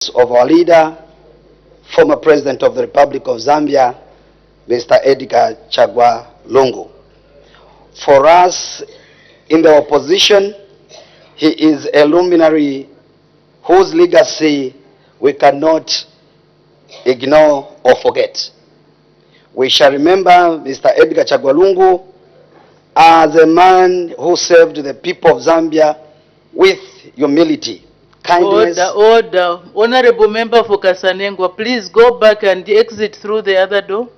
of our leader, former President of the Republic of Zambia, Mr. Edgar Chagwa Lungu. For us in the opposition, he is a luminary whose legacy we cannot ignore or forget. We shall remember Mr. Edgar Chagwa Lungu as a man who served the people of Zambia with humility, kindness. Order. Honorable Member for Kasanengwa, please go back and exit through the other door.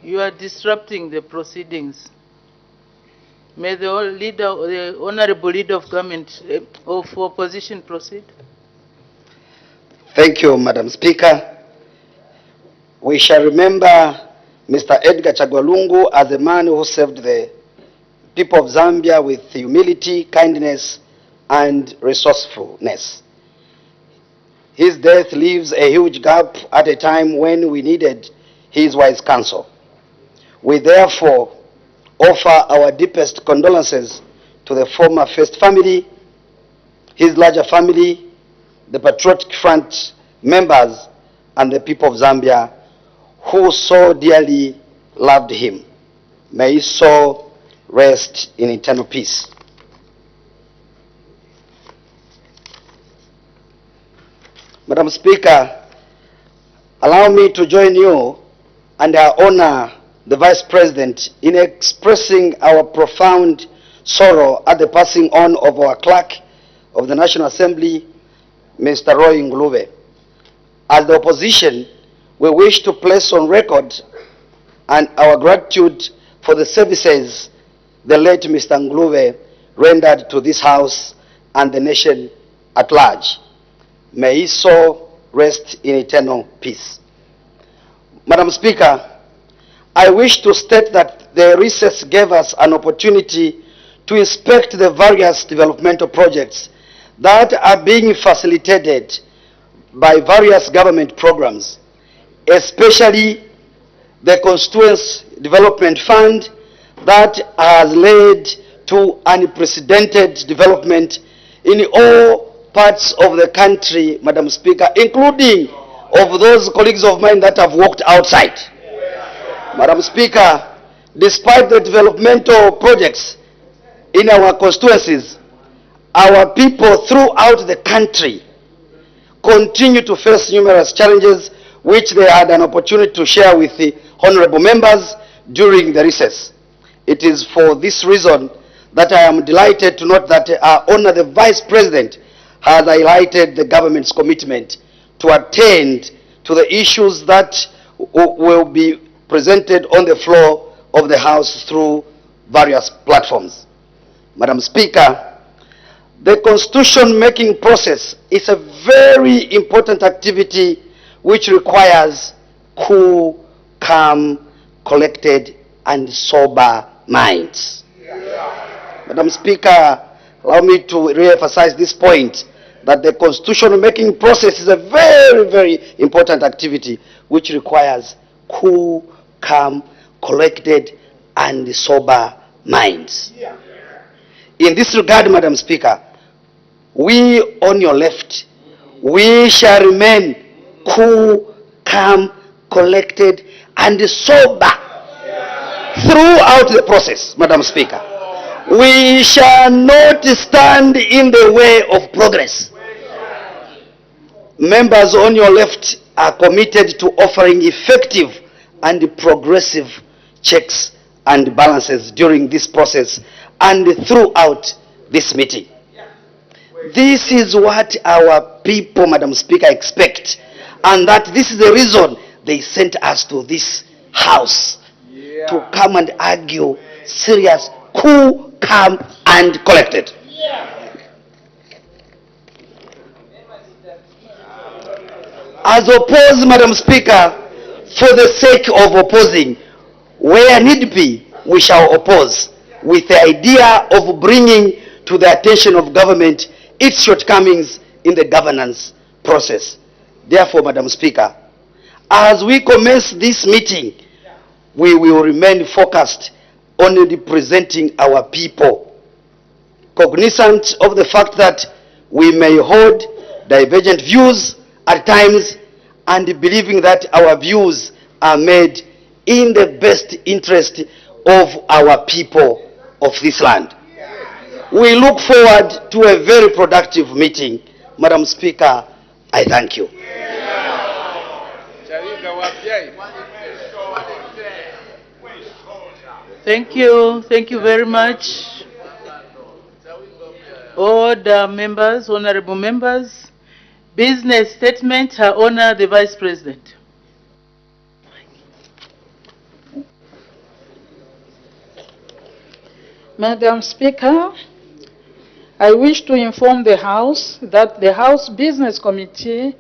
You are disrupting the proceedings. May the Honorable Leader of Government of Opposition proceed. Thank you, Madam Speaker. We shall remember Mr. Edgar Chagwa Lungu as a man who served the people of Zambia with humility, kindness, and resourcefulness. His death leaves a huge gap at a time when we needed his wise counsel. We therefore offer our deepest condolences to the former First family, his larger family, the Patriotic Front members, and the people of Zambia who so dearly loved him. May his soul rest in eternal peace. Madam Speaker, allow me to join you and I honor the Vice President in expressing our profound sorrow at the passing on of our clerk of the National Assembly, Mr. Roy Ngulube. As the opposition, we wish to place on record and our gratitude for the services the late Mr. Ngulube rendered to this House and the nation at large. May his soul rest in eternal peace. Madam Speaker, I wish to state that the recess gave us an opportunity to inspect the various developmental projects that are being facilitated by various government programs, especially the Constituency Development Fund that has led to unprecedented development in all parts of the country, Madam Speaker, including of those colleagues of mine that have walked outside. Madam Speaker, despite the developmental projects in our constituencies, our people throughout the country continue to face numerous challenges which they had an opportunity to share with the honorable members during the recess. It is for this reason that I am delighted to note that our Honor the Vice President has highlighted the government's commitment to attend to the issues that will be presented on the floor of the House through various platforms. Madam Speaker, the constitution-making process is a very important activity which requires cool, calm, collected, and sober minds. Madam Speaker, allow me to re-emphasize this point, that the constitution-making process is a very, very important activity which requires cool, calm, collected, and sober minds. In this regard, Madam Speaker, we on your left, we shall remain cool, calm, collected, and sober throughout the process, Madam Speaker. We shall not stand in the way of progress. Members on your left are committed to offering effective and progressive checks and balances during this process and throughout this meeting. This is what our people, Madam Speaker, expect, and that this is the reason they sent us to this House to come and argue serious, cool, calm, and collected. As opposed, Madam Speaker, for the sake of opposing, where need be, we shall oppose, with the idea of bringing to the attention of government its shortcomings in the governance process. Therefore, Madam Speaker, as we commence this meeting, we will remain focused on representing our people cognizant of the fact that we may hold divergent views at times, and believing that our views are made in the best interest of our people of this land. We look forward to a very productive meeting. Madam Speaker, I thank you. Thank you. Thank you very much. All the members, honorable members. Business statement, Her Honor the Vice President. Madam Speaker, I wish to inform the House that the House Business Committee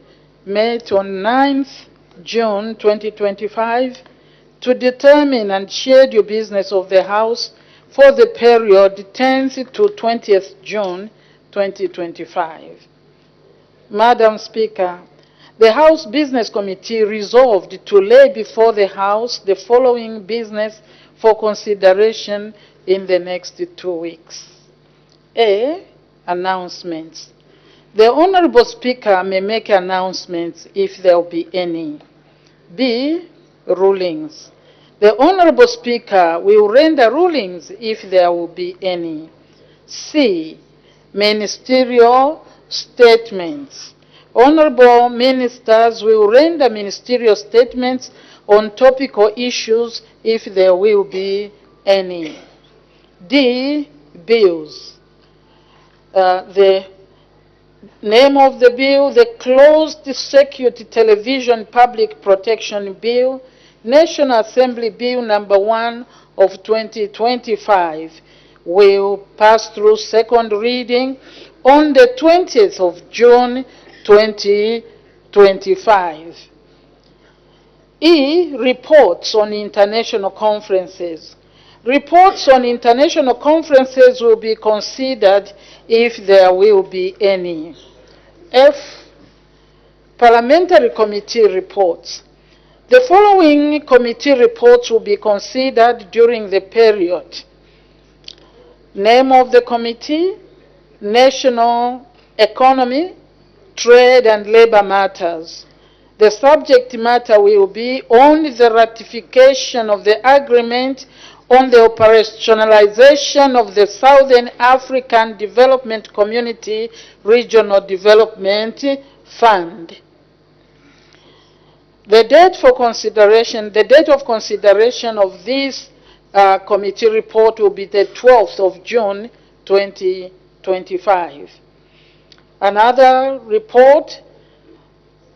met on 9th June 2025 to determine and schedule business of the House for the period 10th to 20th June 2025. Madam Speaker, the House Business Committee resolved to lay before the House the following business for consideration in the next 2 weeks. A. Announcements. The Honorable Speaker may make announcements if there will be any. B. Rulings. The Honorable Speaker will render rulings if there will be any. C. Ministerial statements. Honorable ministers will render ministerial statements on topical issues if there will be any. D. Bills. The name of the bill, the Closed Circuit Television Public Protection Bill, National Assembly Bill number 1 of 2025, will pass through second reading on the 20th of June 2025. E. Reports on international conferences. Reports on international conferences will be considered if there will be any. F. Parliamentary committee reports. The following committee reports will be considered during the period. Name of the committee: National Economy, Trade and Labor Matters. The subject matter will be on the ratification of the agreement on the operationalization of the Southern African Development Community Regional Development Fund. The date of consideration of this committee report will be the 12th of June 2025. Another report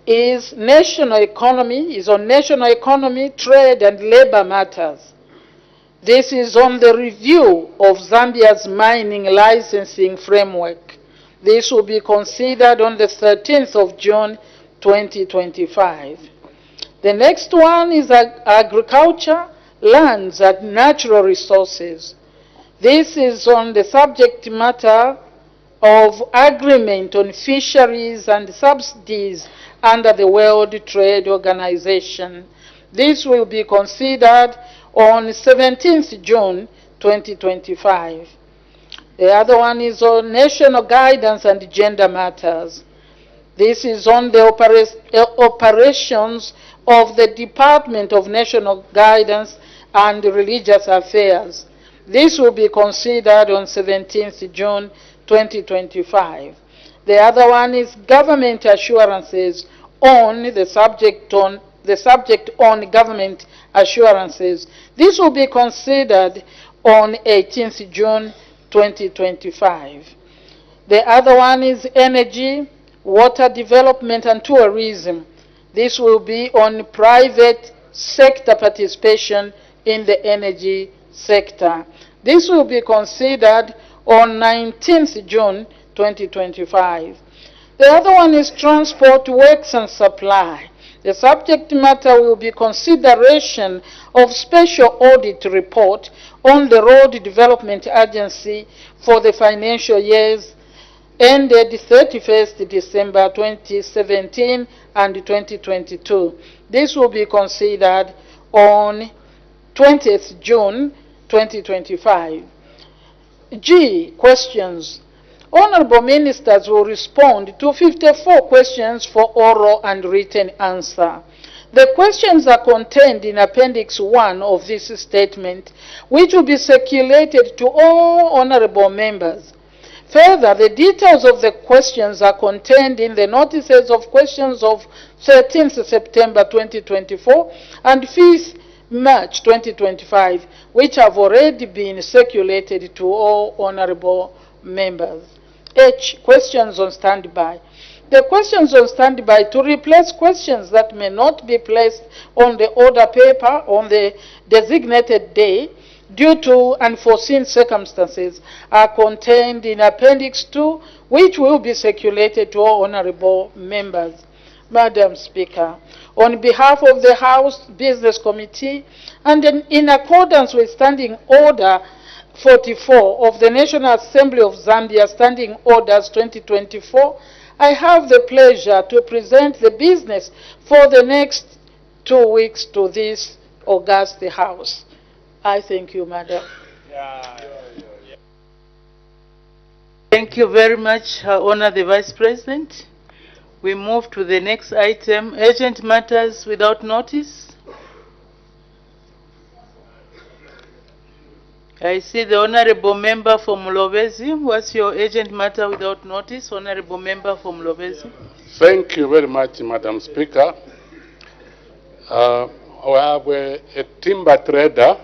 is on national economy, trade and labor matters. This is on the review of Zambia's mining licensing framework. This will be considered on the 13th of June 2025. The next one is agriculture, lands and natural resources. This is on the subject matter of agreement on fisheries and subsidies under the World Trade Organization. This will be considered on 17th June 2025. The other one is on national guidance and gender matters. This is on the operations of the Department of National Guidance and Religious Affairs. This will be considered on 17th June 2025. The other one is government assurances on the subject on government assurances. This will be considered on 18th June 2025. The other one is energy, water development and tourism. This will be on private sector participation in the energy sector. This will be considered on 19th June 2025. The other one is transport, works and supply. The subject matter will be consideration of special audit report on the Road Development Agency for the financial years ended 31st December 2017 and 2022. This will be considered on 20th June 2025. G. Questions. Honorable Ministers will respond to 54 questions for oral and written answer. The questions are contained in Appendix 1 of this statement, which will be circulated to all honorable members. Further, the details of the questions are contained in the notices of questions of 13th September 2024 and 5th March 2025, which have already been circulated to all honorable members. H. Questions on standby. The questions on standby to replace questions that may not be placed on the order paper on the designated day due to unforeseen circumstances are contained in Appendix 2, which will be circulated to all honorable members. Madam Speaker, on behalf of the House Business Committee and in accordance with Standing Order 44 of the National Assembly of Zambia Standing Orders 2024, I have the pleasure to present the business for the next 2 weeks to this august House. I thank you, Madam. Thank you very much, Honor the Vice President. We move to the next item, urgent matters without notice. I see the Honorable Member from Mulobezi. What's your urgent matter without notice, Honorable Member from Mulobezi? Thank you very much, Madam Speaker. We have a timber trader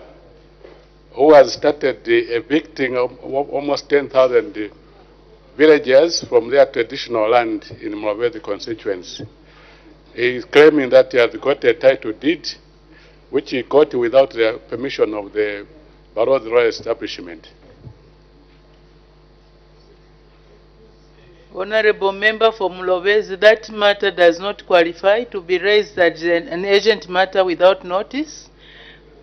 who has started evicting almost 10,000 villagers from their traditional land in Mulobezi constituency. He is claiming that he has got a title deed, which he got without the permission of the Barrow's Royal Establishment. Honorable Member for Mulobezi, that matter does not qualify to be raised as an urgent matter without notice.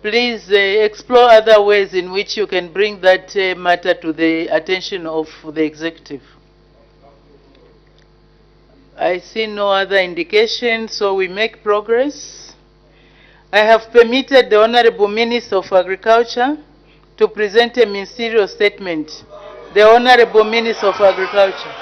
Please explore other ways in which you can bring that matter to the attention of the executive. I see no other indication, so we make progress. I have permitted the Honorable Minister of Agriculture to present a ministerial statement. The Honorable Minister of Agriculture.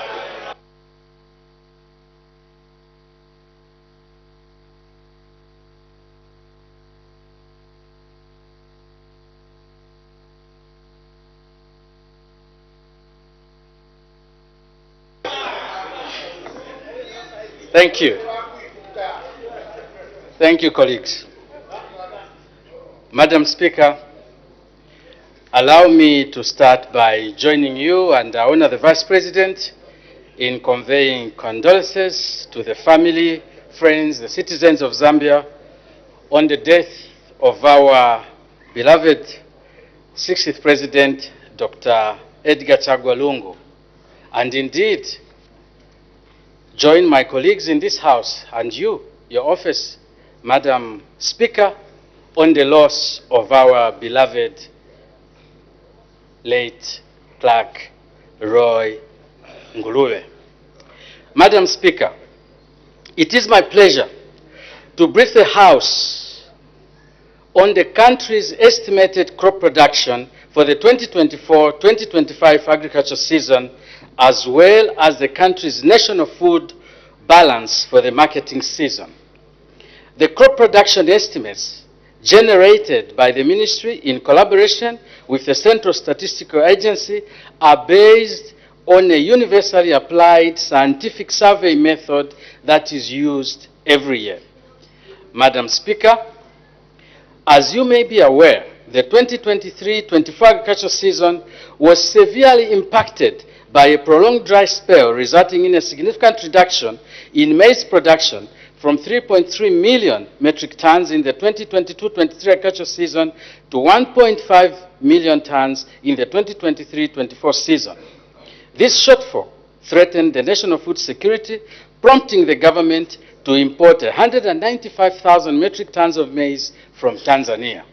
Thank you. Thank you, colleagues. Madam Speaker, allow me to start by joining you and I honor the Vice President in conveying condolences to the family, friends, the citizens of Zambia on the death of our beloved 60th President, Dr. Edgar Chagwa Lungu, and indeed join my colleagues in this House and you, your office, Madam Speaker, on the loss of our beloved late Clerk Roy Ngulube. Madam Speaker, it is my pleasure to brief the House on the country's estimated crop production for the 2024-2025 agriculture season, as well as the country's national food balance for the marketing season. The crop production estimates generated by the Ministry in collaboration with the Central Statistical Agency are based on a universally applied scientific survey method that is used every year. Madam Speaker, as you may be aware, the 2023-24 agricultural season was severely impacted by a prolonged dry spell, resulting in a significant reduction in maize production from 3.3 million metric tons in the 2022-23 agricultural season to 1.5 million tons in the 2023-24 season. This shortfall threatened the national food security, prompting the government to import 195,000 metric tons of maize from Tanzania.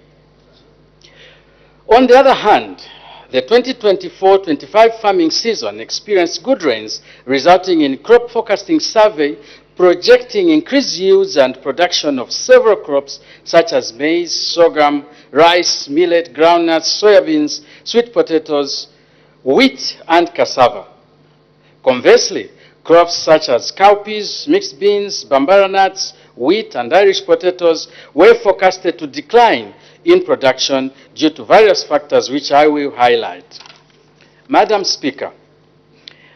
On the other hand, the 2024-25 farming season experienced good rains, resulting in crop forecasting survey projecting increased yields and production of several crops such as maize, sorghum, rice, millet, groundnuts, soybeans, sweet potatoes, wheat and cassava. Conversely, crops such as cowpeas, mixed beans, bambara nuts, wheat, and Irish potatoes were forecasted to decline in production due to various factors which I will highlight. Madam Speaker,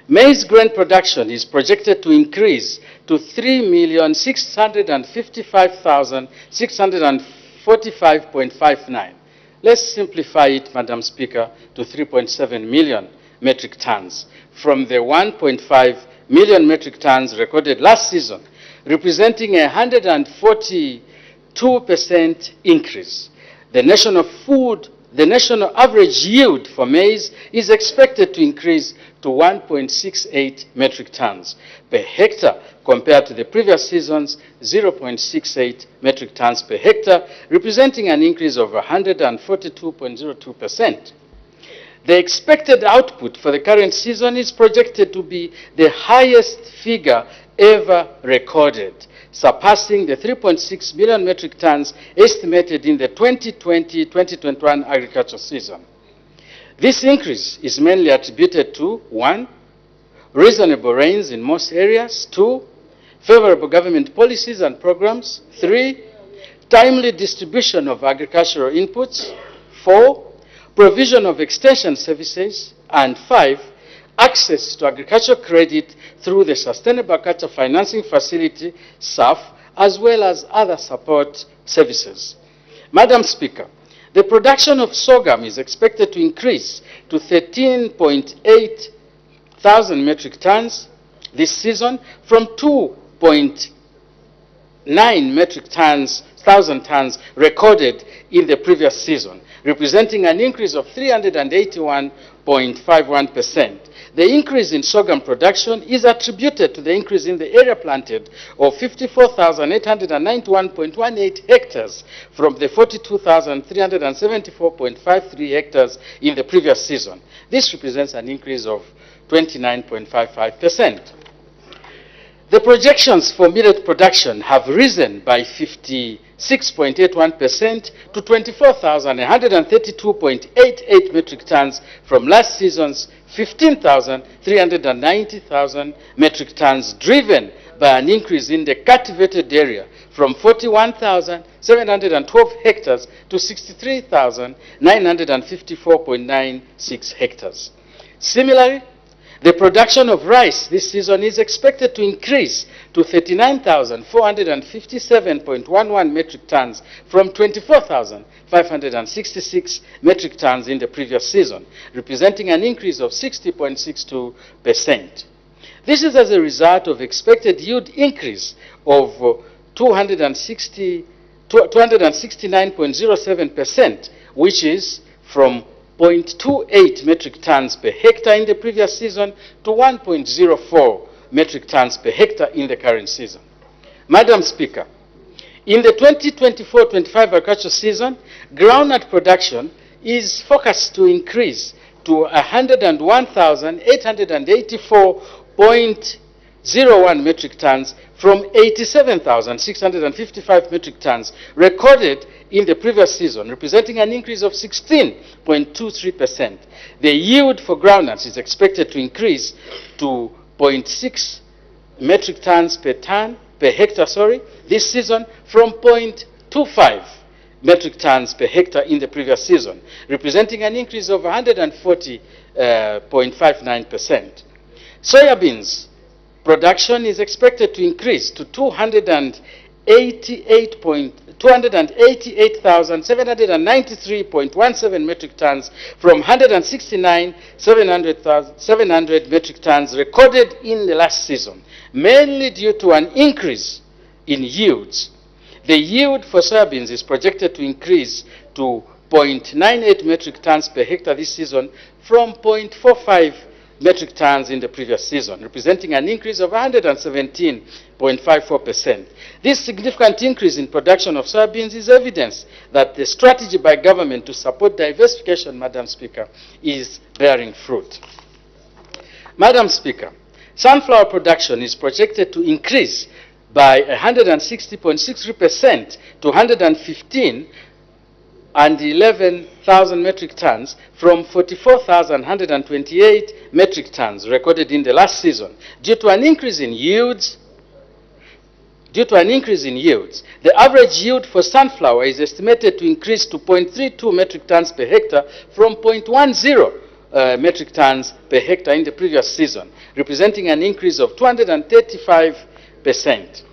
maize grain production is projected to increase to 3,655,645.59. Let's simplify it, Madam Speaker, to 3.7 million metric tons from the 1.5 million metric tons recorded last season, representing a 142% increase. The national average yield for maize is expected to increase to 1.68 metric tons per hectare compared to the previous season's 0.68 metric tons per hectare, representing an increase of 142.02%. The expected output for the current season is projected to be the highest figure ever recorded, surpassing the 3.6 million metric tons estimated in the 2020-2021 agricultural season. This increase is mainly attributed to 1. Reasonable rains in most areas, 2. Favorable government policies and programs, 3. Timely distribution of agricultural inputs, 4. Provision of extension services, and 5. Access to agricultural credit through the Sustainable Agriculture Financing Facility, SAF, as well as other support services. Madam Speaker, the production of sorghum is expected to increase to 13.8 thousand metric tons this season from 2.9 metric tons, thousand tons recorded in the previous season, representing an increase of 381.51%. The increase in sorghum production is attributed to the increase in the area planted of 54,891.18 hectares from the 42,374.53 hectares in the previous season. This represents an increase of 29.55%. The projections for millet production have risen by 56.81% to 24,132.88 metric tons from last season's 15,390,000 metric tons, driven by an increase in the cultivated area from 41,712 hectares to 63,954.96 hectares. Similarly, the production of rice this season is expected to increase to 39,457.11 metric tons from 24,566 metric tons in the previous season, representing an increase of 60.62%. This is as a result of expected yield increase of 269.07%, which is from 0.28 metric tons per hectare in the previous season to 1.04 metric tons per hectare in the current season. Madam Speaker, in the 2024-25 agricultural season, groundnut production is forecast to increase to 101,884.01 metric tons from 87,655 metric tons recorded in the previous season, representing an increase of 16.23%. The yield for groundnuts is expected to increase to 0.6 metric tons per hectare, this season from 0.25 metric tons per hectare in the previous season, representing an increase of 140.59%. Soybeans production is expected to increase to 288,793.17 metric tons from 169,700 metric tons recorded in the last season, mainly due to an increase in yields. The yield for soybeans is projected to increase to 0.98 metric tons per hectare this season from 0.45 metric tons in the previous season, representing an increase of 117.54%. This significant increase in production of soybeans is evidence that the strategy by government to support diversification, Madam Speaker, is bearing fruit. Madam Speaker, sunflower production is projected to increase by 160.63% to 115 11,000 metric tons from 44,128 metric tons recorded in the last season. Due to an increase in yields, the average yield for sunflower is estimated to increase to 0.32 metric tons per hectare from 0.10 metric tons per hectare in the previous season, representing an increase of 235%.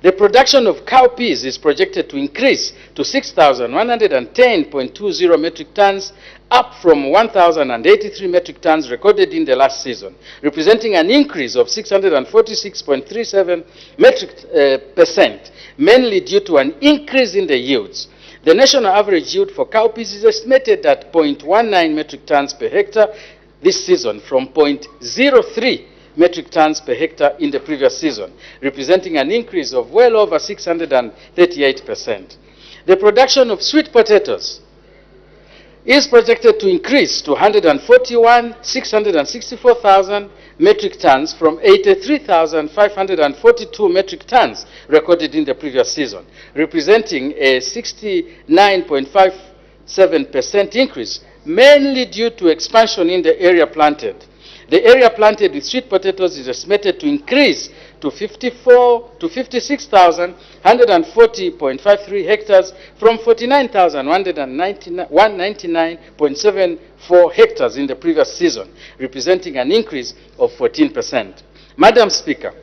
The production of cowpeas is projected to increase to 6,110.20 metric tons, up from 1,083 metric tons recorded in the last season, representing an increase of 646.37%, mainly due to an increase in the yields. The national average yield for cowpeas is estimated at 0.19 metric tons per hectare this season from 0.03 metric tons per hectare in the previous season, representing an increase of well over 638%. The production of sweet potatoes is projected to increase to 141,664,000 metric tons from 83,542 metric tons recorded in the previous season, representing a 69.57% increase, mainly due to expansion in the area planted. The area planted with sweet potatoes is estimated to increase to 56,140.53 hectares from 49,199.74 hectares in the previous season, representing an increase of 14%. Madam Speaker,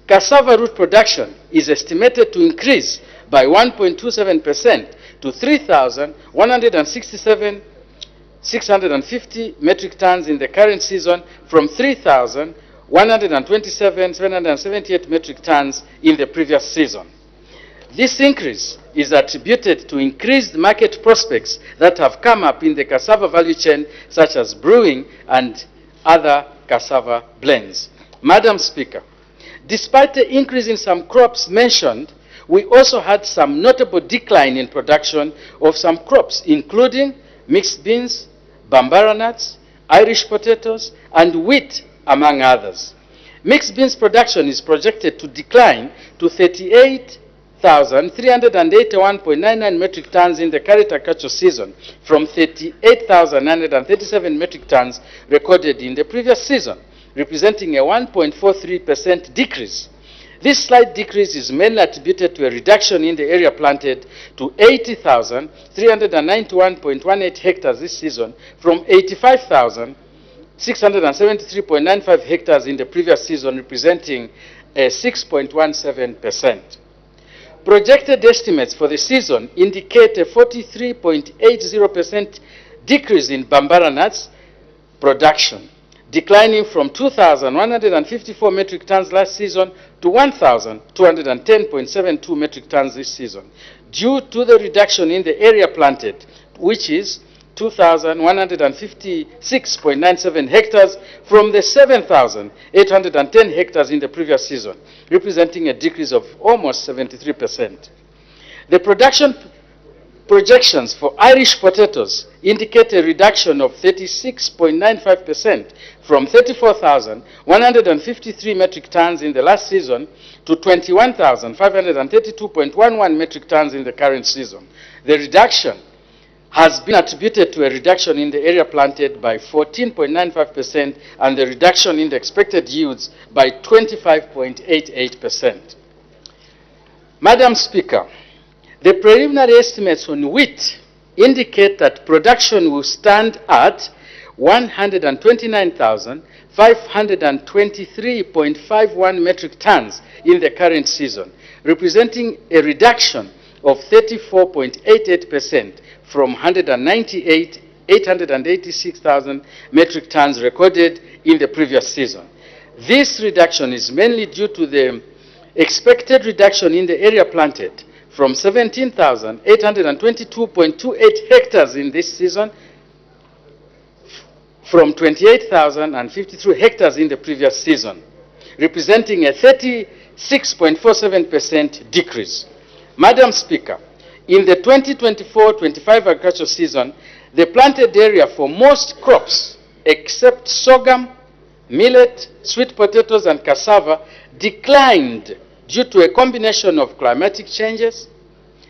cassava root production is estimated to increase by 1.27% to 3,167,650 metric tons in the current season from 3,127,778 metric tons in the previous season. This increase is attributed to increased market prospects that have come up in the cassava value chain, such as brewing and other cassava blends. Madam Speaker, despite the increase in some crops mentioned, we also had some notable decline in production of some crops, including mixed beans, bambara nuts, Irish potatoes, and wheat, among others. Mixed beans production is projected to decline to 38,381.99 metric tons in the current agricultural season from 38,937 metric tons recorded in the previous season, representing a 1.43% decrease. This slight decrease is mainly attributed to a reduction in the area planted to 80,391.18 hectares this season from 85,673.95 hectares in the previous season, representing a 6.17%. Projected estimates for the season indicate a 43.80% decrease in bambara nuts production, declining from 2,154 metric tons last season to 1,210.72 metric tons this season, due to the reduction in the area planted, which is 2,156.97 hectares from the 7,810 hectares in the previous season, representing a decrease of almost 73%. The production projections for Irish potatoes indicate a reduction of 36.95% from 34,153 metric tons in the last season to 21,532.11 metric tons in the current season. The reduction has been attributed to a reduction in the area planted by 14.95% and the reduction in the expected yields by 25.88%. Madam Speaker, the preliminary estimates on wheat indicate that production will stand at 129,523.51 metric tons in the current season, representing a reduction of 34.88% from 198,886,000 metric tons recorded in the previous season. This reduction is mainly due to the expected reduction in the area planted from 17,822.28 hectares in this season from 28,053 hectares in the previous season, representing a 36.47% decrease. Madam Speaker, in the 2024-25 agricultural season, the planted area for most crops, except sorghum, millet, sweet potatoes, and cassava, declined due to a combination of climatic changes,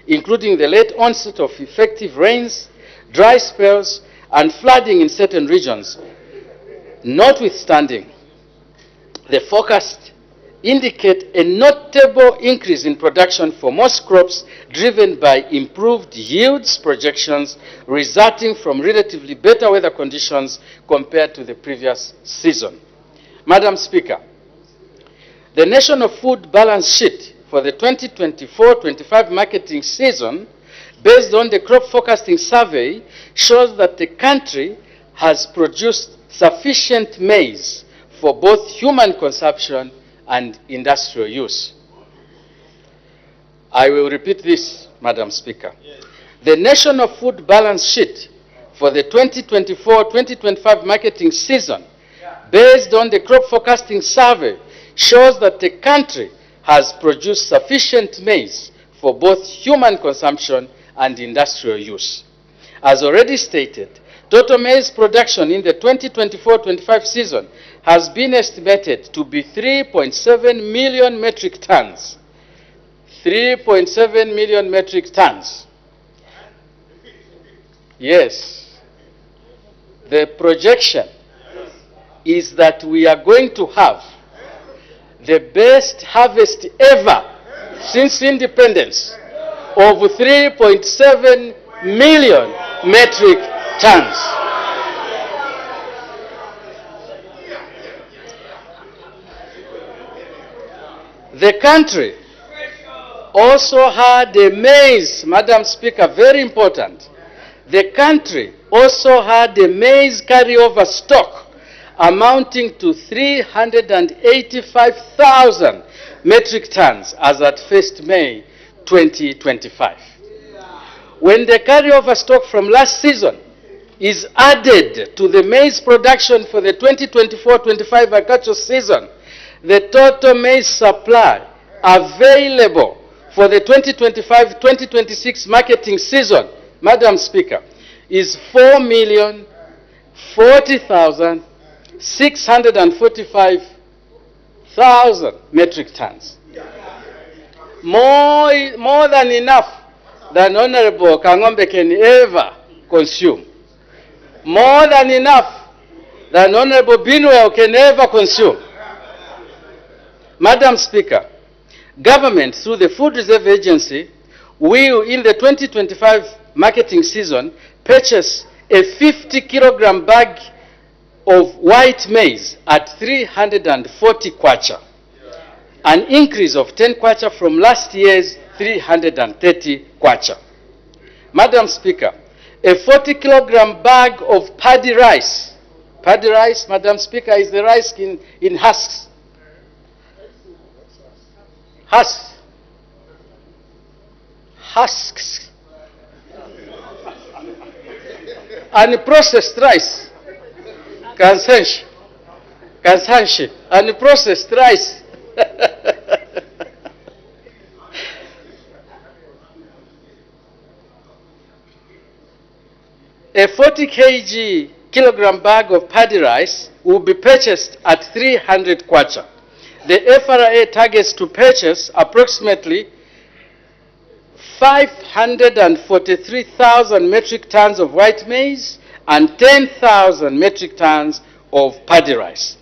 including the late onset of effective rains, dry spells, and flooding in certain regions. Notwithstanding, the forecast indicate a notable increase in production for most crops driven by improved yields projections resulting from relatively better weather conditions compared to the previous season. Madam Speaker, the National Food Balance Sheet for the 2024-25 marketing season, based on the Crop Forecasting Survey, shows that the country has produced sufficient maize for both human consumption and industrial use. I will repeat this, Madam Speaker. Yes. The National Food Balance Sheet for the 2024-2025 marketing season, based on the Crop Forecasting Survey, shows that the country has produced sufficient maize for both human consumption and industrial use. As already stated, total maize production in the 2024-25 season has been estimated to be 3.7 million metric tons. 3.7 million metric tons. Yes. The projection is that we are going to have the best harvest ever since independence of 3.7 million metric tons. The country also had a maize, Madam Speaker, very important. The country also had a maize carryover stock amounting to 385,000 metric tons as at 1st May 2025. When the carryover stock from last season is added to the maize production for the 2024-25 agricultural season, the total maize supply available for the 2025-2026 marketing season, Madam Speaker, is 4,040,645,000 metric tons. More than enough than Honorable Kangombe can ever consume. More than enough than Honorable Binwell can ever consume. Madam Speaker, government through the Food Reserve Agency will, in the 2025 marketing season, purchase a 50-kilogram bag of white maize at 340 kwacha, an increase of 10 kwacha from last year's 330 kwacha. Madam Speaker, a 40-kilogram bag of paddy rice, Madam Speaker, is the rice in husks. Husks. And processed rice. Kansanshi. And processed rice. A 40 kilogram bag of paddy rice will be purchased at 300 kwacha. The FRA targets to purchase approximately 543,000 metric tons of white maize and 10,000 metric tons of paddy rice.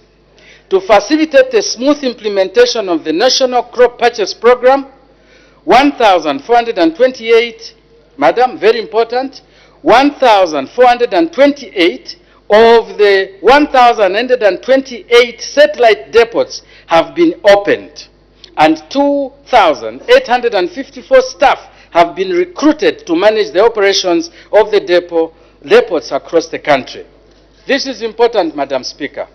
To facilitate the smooth implementation of the National Crop Purchase Program, 1,428, Madam, very important, 1,428 of the 1,128 satellite depots have been opened, and 2,854 staff have been recruited to manage the operations of the depots across the country. This is important, Madam Speaker.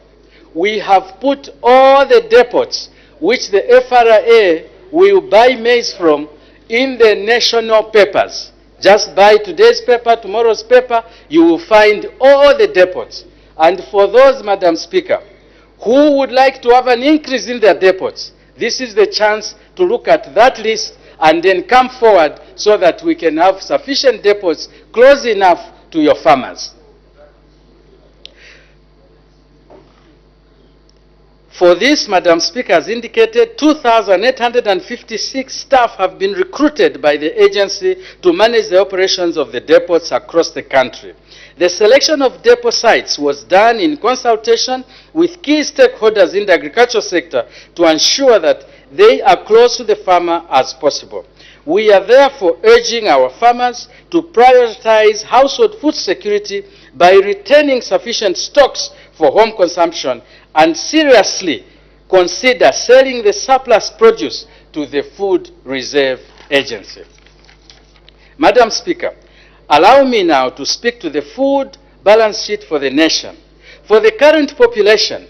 We have put all the depots which the FRA will buy maize from in the national papers. Just buy today's paper, tomorrow's paper, you will find all the depots. And for those, Madam Speaker, who would like to have an increase in their depots, this is the chance to look at that list and then come forward so that we can have sufficient depots close enough to your farmers. For this, Madam Speaker, as indicated, 2,856 staff have been recruited by the agency to manage the operations of the depots across the country. The selection of depot sites was done in consultation with key stakeholders in the agricultural sector to ensure that they are close to the farmer as possible. We are therefore urging our farmers to prioritize household food security by retaining sufficient stocks for home consumption and seriously consider selling the surplus produce to the Food Reserve Agency. Madam Speaker, allow me now to speak to the food balance sheet for the nation. For the current population,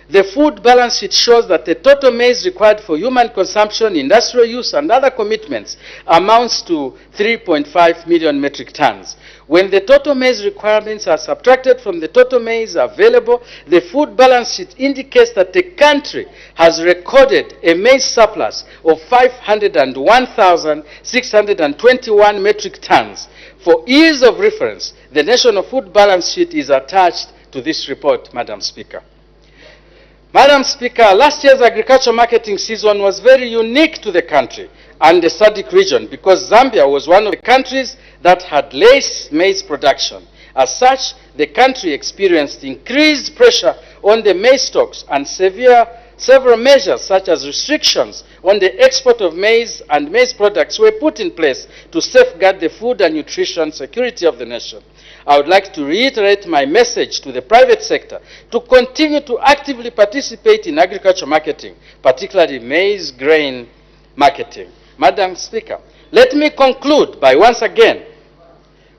the food balance sheet shows that the total maize required for human consumption, industrial use, and other commitments amounts to 3.5 million metric tons. When the total maize requirements are subtracted from the total maize available, the food balance sheet indicates that the country has recorded a maize surplus of 501,621 metric tons. For ease of reference, the national food balance sheet is attached to this report, Madam Speaker. Madam Speaker, last year's agricultural marketing season was very unique to the country and the SADC region because Zambia was one of the countries that had less maize production. As such, the country experienced increased pressure on the maize stocks and several measures such as restrictions on the export of maize and maize products were put in place to safeguard the food and nutrition security of the nation. I would like to reiterate my message to the private sector to continue to actively participate in agriculture marketing, particularly maize grain marketing. Madam Speaker, let me conclude by once again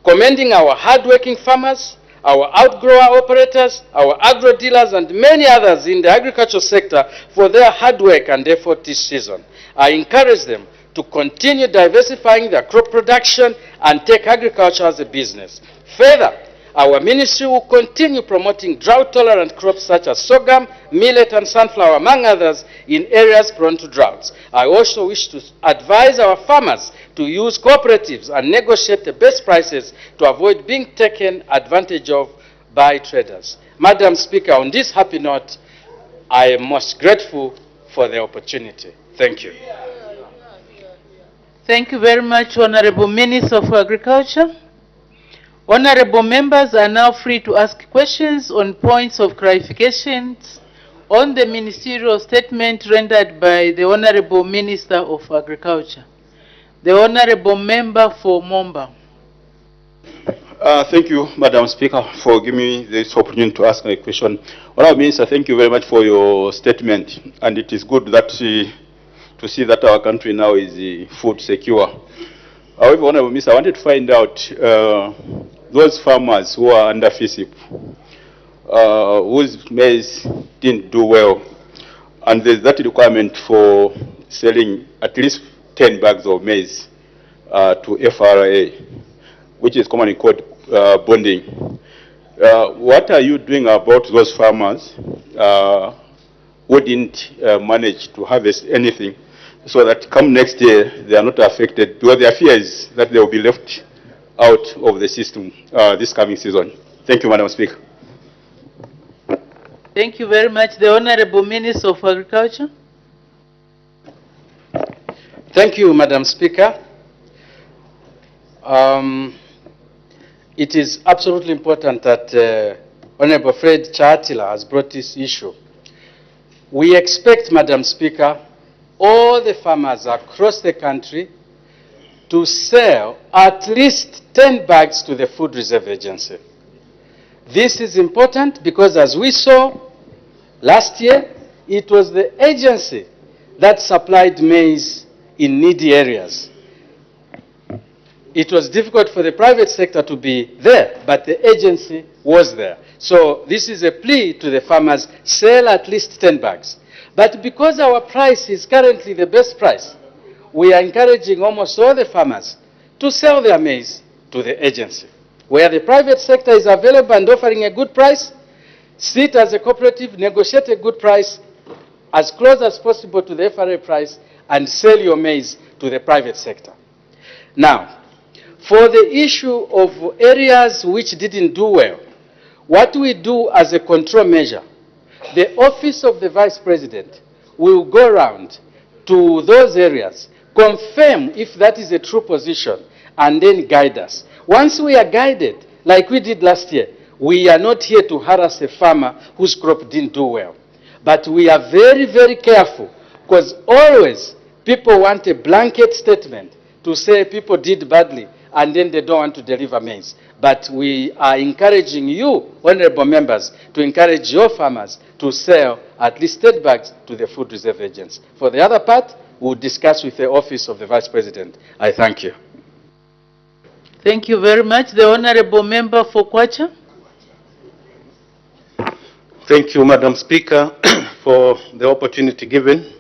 commending our hardworking farmers, our outgrower operators, our agro dealers, and many others in the agricultural sector for their hard work and effort this season. I encourage them to continue diversifying their crop production and take agriculture as a business. Further, our ministry will continue promoting drought-tolerant crops such as sorghum, millet, and sunflower, among others, in areas prone to droughts. I also wish to advise our farmers to use cooperatives and negotiate the best prices to avoid being taken advantage of by traders. Madam Speaker, on this happy note, I am most grateful for the opportunity. Thank you. Thank you very much, Honorable Minister of Agriculture. Honorable members are now free to ask questions on points of clarifications on the ministerial statement rendered by the Honorable Minister of Agriculture. The Honorable Member for Momba. Thank you, Madam Speaker, for giving me this opportunity to ask a question. Honorable Minister, thank you very much for your statement, and it is good that to see that our country now is food secure. However, Honorable Minister, I wanted to find out those farmers who are under FISIP, whose maize didn't do well, and there's that requirement for selling at least 10 bags of maize to FRA, which is commonly called bonding. What are you doing about those farmers who didn't manage to harvest anything, so that come next year they are not affected, because their fear is that they will be left out of the system this coming season? Thank you, Madam Speaker. Thank you very much. The Honorable Minister of Agriculture. Thank you, Madam Speaker. It is absolutely important that Honorable Fred Chatila has brought this issue. We expect, Madam Speaker, all the farmers across the country to sell at least 10 bags to the Food Reserve Agency. This is important because, as we saw last year, it was the agency that supplied maize in needy areas. It was difficult for the private sector to be there, but the agency was there. So this is a plea to the farmers: sell at least 10 bags. But because our price is currently the best price, we are encouraging almost all the farmers to sell their maize to the agency. Where the private sector is available and offering a good price, sit as a cooperative, negotiate a good price as close as possible to the FRA price, and sell your maize to the private sector. Now, for the issue of areas which didn't do well, what we do as a control measure, the office of the Vice President will go around to those areas, confirm if that is a true position, and then guide us. Once we are guided, like we did last year, we are not here to harass a farmer whose crop didn't do well. But we are very, very careful, because always people want a blanket statement to say people did badly, and then they don't want to deliver maize. But we are encouraging you, honorable members, to encourage your farmers to sell at least 10 bags to the food reserve agents. For the other part, we'll discuss with the office of the Vice President. I thank you. Thank you very much. The Honorable Member for Kwacha. Thank you, Madam Speaker, for the opportunity given.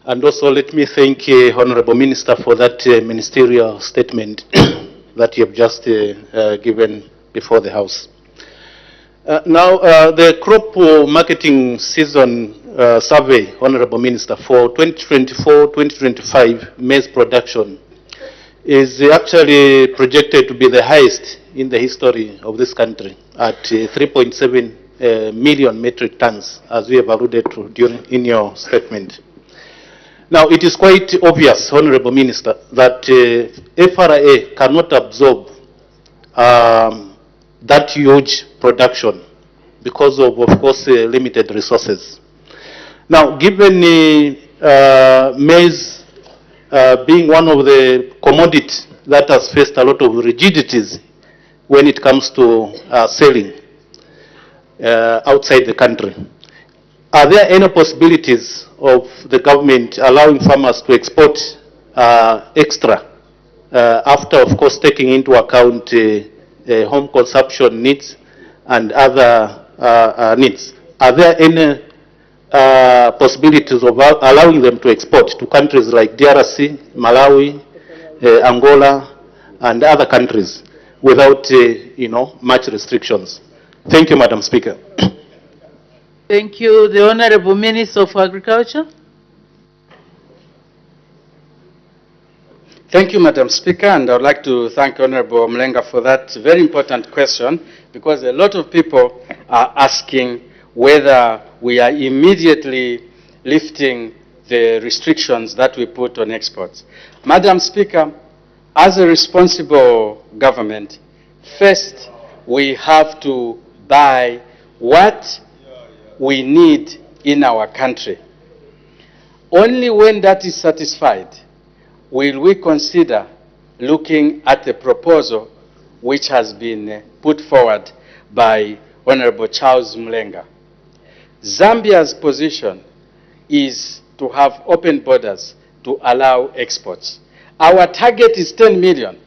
And also let me thank Honorable Minister for that ministerial statement that you have just given before the House. Now, the crop marketing season survey, Honorable Minister, for 2024-2025 maize production is actually projected to be the highest in the history of this country at 3.7 million metric tons, as we have alluded to in your statement. Now, it is quite obvious, Honorable Minister, that FRA cannot absorb that huge production because of course, limited resources. Now, given maize being one of the commodities that has faced a lot of rigidities when it comes to selling outside the country, are there any possibilities of the government allowing farmers to export extra after, of course, taking into account home consumption needs and other needs? Are there any possibilities of allowing them to export to countries like DRC, Malawi, Angola, and other countries without, much restrictions? Thank you, Madam Speaker. Thank you. The Honorable Minister of Agriculture. Thank you, Madam Speaker, and I would like to thank Honorable Mlenga for that very important question, because a lot of people are asking whether we are immediately lifting the restrictions that we put on exports. Madam Speaker, as a responsible government, first we have to buy what we need in our country. Only when that is satisfied will we consider looking at the proposal which has been put forward by Honorable Charles Mlenga. Zambia's position is to have open borders to allow exports. Our target is 10 million.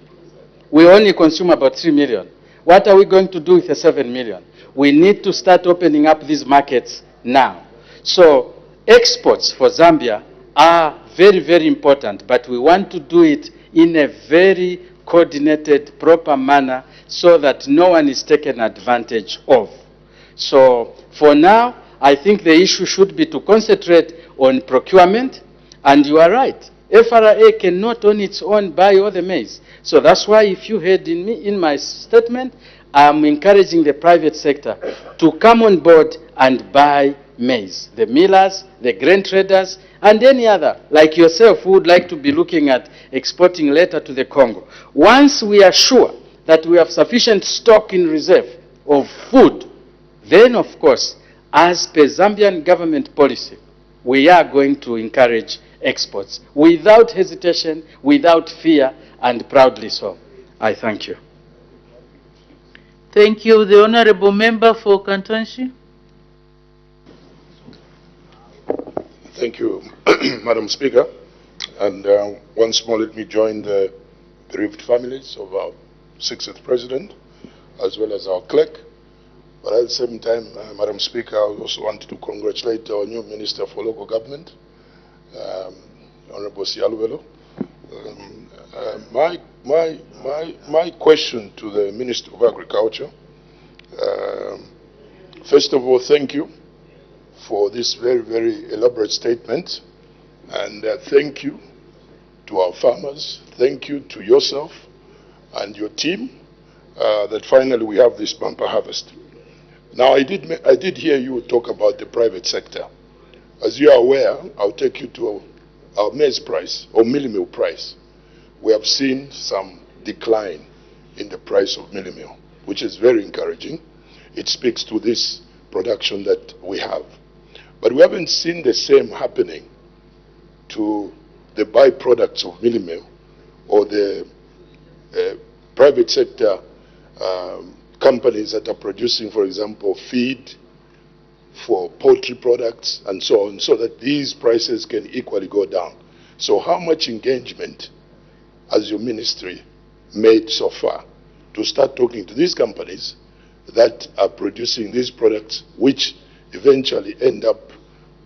We only consume about 3 million. What are we going to do with the 7 million? We need to start opening up these markets now. So exports for Zambia are very, very important, but we want to do it in a very coordinated, proper manner so that no one is taken advantage of. So for now, I think the issue should be to concentrate on procurement, and you are right. FRA cannot on its own buy all the maize. So that's why, if you heard in my statement, I'm encouraging the private sector to come on board and buy maize. The millers, the grain traders, and any other, like yourself, who would like to be looking at exporting later to the Congo. Once we are sure that we have sufficient stock in reserve of food, then, of course, as per Zambian government policy, we are going to encourage exports without hesitation, without fear, and proudly so. I thank you. Thank you. The Honorable Member for Kantanshi. Thank you, Madam Speaker. And once more, let me join the bereaved families of our 6th President, as well as our clerk. But at the same time, Madam Speaker, I also want to congratulate our new Minister for Local Government, Honorable Sialuvelo. My question to the Minister of Agriculture, first of all, thank you for this very, very elaborate statement, and thank you to our farmers, thank you to yourself and your team, that finally we have this bumper harvest. Now, I did hear you talk about the private sector. As you are aware, I'll take you to our maize price or mealie meal price. We have seen some decline in the price of mealie meal, which is very encouraging. It speaks to this production that we have. But we haven't seen the same happening to the byproducts of mealie meal or the private sector companies that are producing, for example, feed for poultry products and so on, so that these prices can equally go down. So how much engagement has your ministry made so far to start talking to these companies that are producing these products, which eventually end up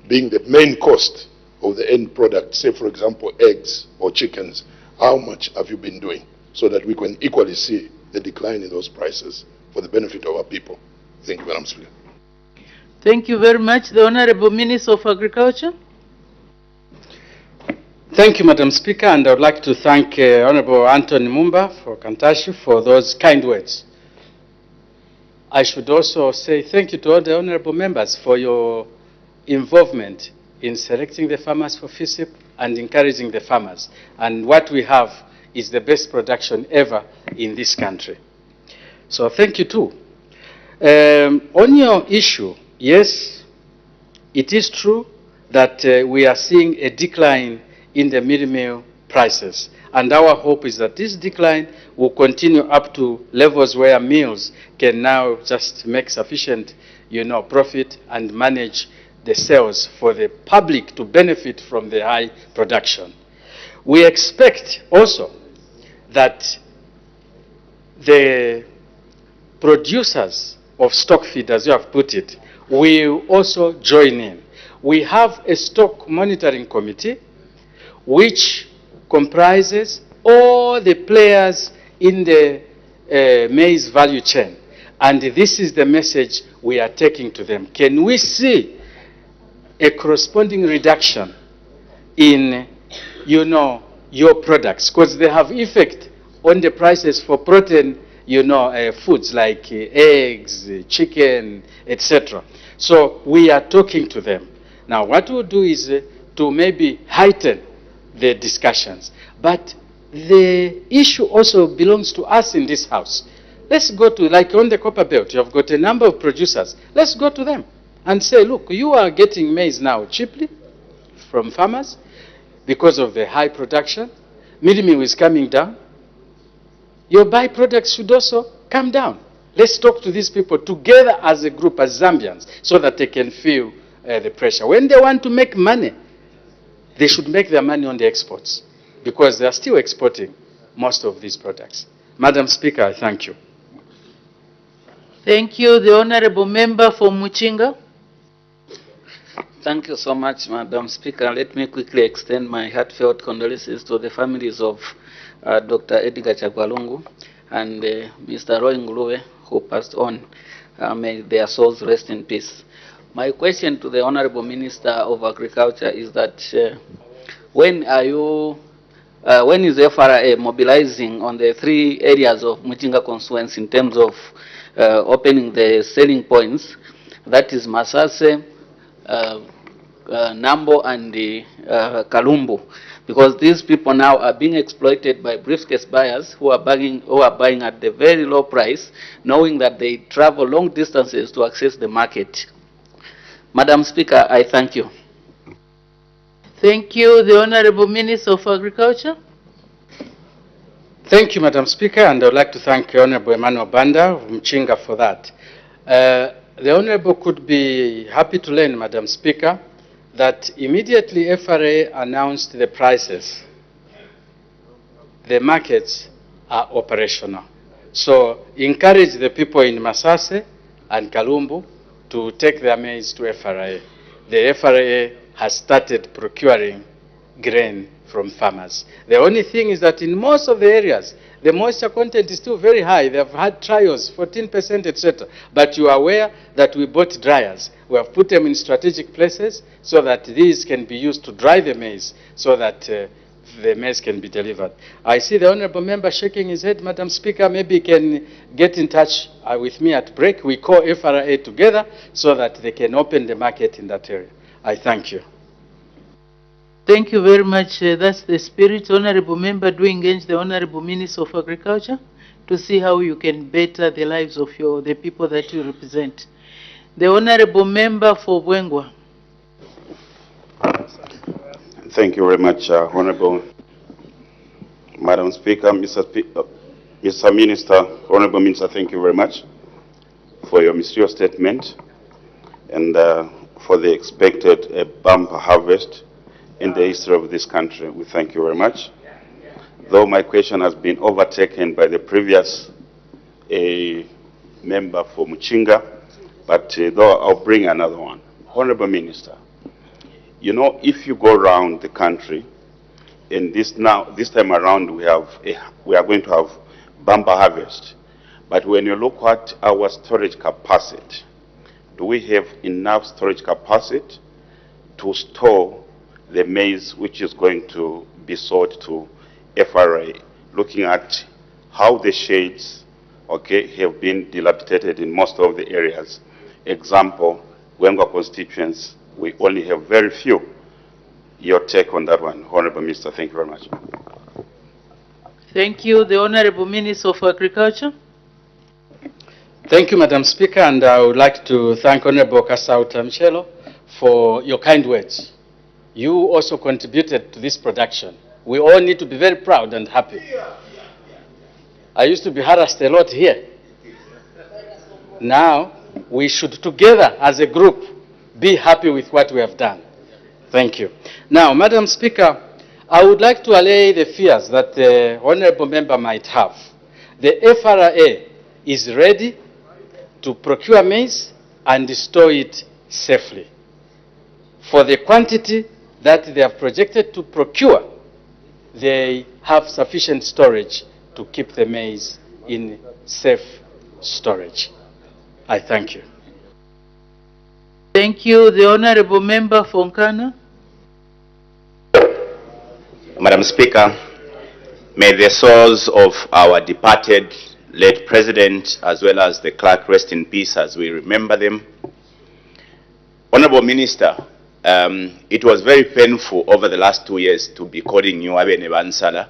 being the main cost of the end product, say, for example, eggs or chickens? How much have you been doing so that we can equally see the decline in those prices for the benefit of our people? Thank you, Madam Speaker. Thank you very much. The Honorable Minister of Agriculture. Thank you, Madam Speaker, and I would like to thank Honorable Anthony Mumba for Kantashi for those kind words. I should also say thank you to all the honorable members for your involvement in selecting the farmers for FISIP and encouraging the farmers. And what we have is the best production ever in this country. So thank you too. On your issue, yes, it is true that we are seeing a decline in the mealie meal prices. And our hope is that this decline will continue up to levels where mills can now just make sufficient, profit and manage the sales for the public to benefit from the high production. We expect also that the producers of stock feed, as you have put it, will also join in. We have a stock monitoring committee which comprises all the players in the maize value chain. And this is the message we are taking to them. Can we see a corresponding reduction in, your products? Because they have effect on the prices for protein, foods like eggs, chicken, etc. So we are talking to them. Now, what we'll do is to maybe heighten the discussions. But the issue also belongs to us in this house. Let's go to, like on the Copper Belt, you have got a number of producers. Let's go to them and say, look, you are getting maize now cheaply from farmers because of the high production. Mealie meal is coming down. Your byproducts should also come down. Let's talk to these people together as a group, as Zambians, so that they can feel the pressure. When they want to make money, they should make their money on the exports, because they are still exporting most of these products. Madam Speaker, I thank you. Thank you. The Honorable Member for Muchinga. Thank you so much, Madam Speaker. Let me quickly extend my heartfelt condolences to the families of Dr. Edgar Chagwalungu and Mr. Roy Nguluwe, who passed on. May their souls rest in peace. My question to the Honorable Minister of Agriculture is that when is the FRA mobilizing on the 3 areas of Muchinga constituency in terms of opening the selling points, that is Masase, Nambo and Kalumbu, because these people now are being exploited by briefcase buyers who are buying at the very low price, knowing that they travel long distances to access the market. Madam Speaker, I thank you. Thank you. The Honorable Minister of Agriculture. Thank you, Madam Speaker, and I would like to thank Honorable Emmanuel Banda of Mchinga for that. The Honorable could be happy to learn, Madam Speaker, that immediately FRA announced the prices, the markets are operational. So encourage the people in Masase and Kalumbu to take their maize to FRA. The FRA has started procuring grain from farmers. The only thing is that in most of the areas, the moisture content is still very high. They have had trials, 14%, etc. But you are aware that we bought dryers. We have put them in strategic places so that these can be used to dry the maize, so that the maize can be delivered. I see the honorable member shaking his head. Madam Speaker, maybe he can get in touch with me at break. We call FRA together so that they can open the market in that area. I thank you. Thank you very much. That's the spirit. Honorable member, do engage the Honorable Minister of Agriculture to see how you can better the lives of the people that you represent. The Honorable member for Bwengwa. Thank you very much, Honorable Madam Speaker, Mr. Minister, Honorable Minister, thank you very much for your mysterious statement and for the expected bumper harvest in the history of this country. We thank you very much. Though my question has been overtaken by the previous member for Muchinga, but though I'll bring another one. Honorable Minister, you know, if you go around the country, and this time around we are going to have bumper harvest, but when you look at our storage capacity, do we have enough storage capacity to store the maize which is going to be sold to FRA, looking at how the shades, have been dilapidated in most of the areas? Example, Bwengwa constituents, we only have very few. Your take on that one, Honorable Minister. Thank you very much. Thank you. The Honorable Minister of Agriculture. Thank you, Madam Speaker, and I would like to thank Honorable Kasauta Mchelo for your kind words. You also contributed to this production. We all need to be very proud and happy. I used to be harassed a lot here. Now, we should together as a group be happy with what we have done. Thank you. Now, Madam Speaker, I would like to allay the fears that the honorable member might have. The FRA is ready to procure maize and store it safely. For the quantity that they have projected to procure, they have sufficient storage to keep the maize in safe storage. I thank you. Thank you. The Honorable Member for Nkana. Madam Speaker, may the souls of our departed late President as well as the clerk rest in peace as we remember them. Honorable Minister, it was very painful over the last 2 years to be calling you Abene Bansala.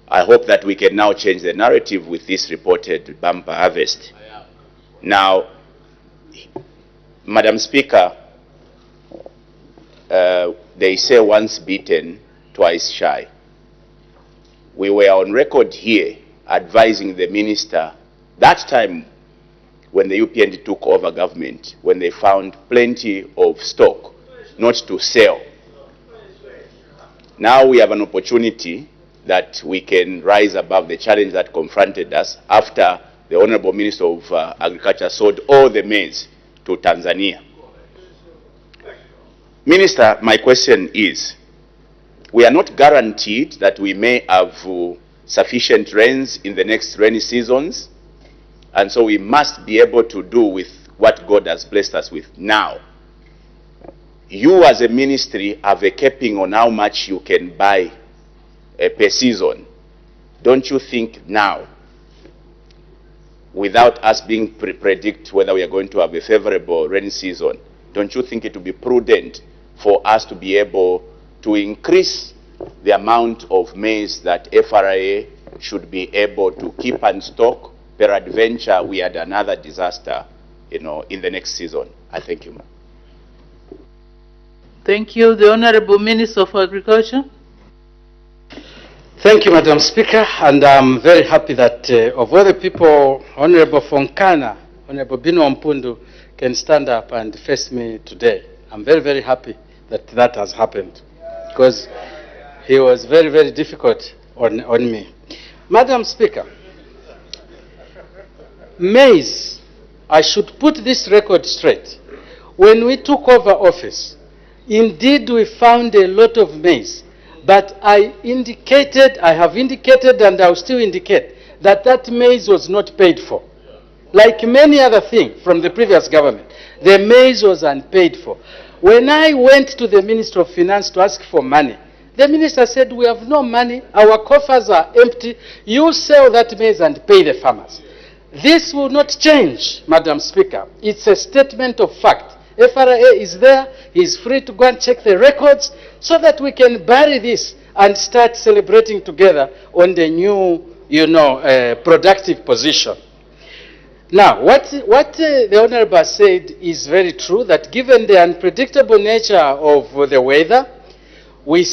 I hope that we can now change the narrative with this reported bumper harvest. Now, Madam Speaker, they say once beaten, twice shy. We were on record here advising the minister that time when the UPND took over government, when they found plenty of stock not to sell. Now we have an opportunity that we can rise above the challenge that confronted us after the Honorable Minister of Agriculture sold all the maize to Tanzania. Minister, my question is, we are not guaranteed that we may have sufficient rains in the next rainy seasons, and so we must be able to do with what God has blessed us with now. You as a ministry have a capping on how much you can buy per season. Don't you think now, without us being predict whether we are going to have a favorable rainy season, don't you think it would be prudent for us to be able to increase the amount of maize that FRA should be able to keep and stock? Peradventure, we had another disaster, in the next season. I thank you, ma'am. Thank you. The Honorable Minister of Agriculture. Thank you, Madam Speaker, and I'm very happy that of all the people, Honorable Fonkana, Honorable Bino Mpundu can stand up and face me today. I'm very, very happy that that has happened, because he was very, very difficult on me. Madam Speaker, maize, I should put this record straight. When we took over office, indeed we found a lot of maize, but I have indicated and I'll still indicate that that maize was not paid for. Like many other things from the previous government, the maize was unpaid for. When I went to the Minister of Finance to ask for money, The minister said, we have no money, our coffers are empty, you sell that maize and pay the farmers. This will not change, Madam Speaker. It's a statement of fact. FRA is there, he's free to go and check the records so that we can bury this and start celebrating together on the new, productive position. Now, what the Honorable said is very true, that given the unpredictable nature of the weather, we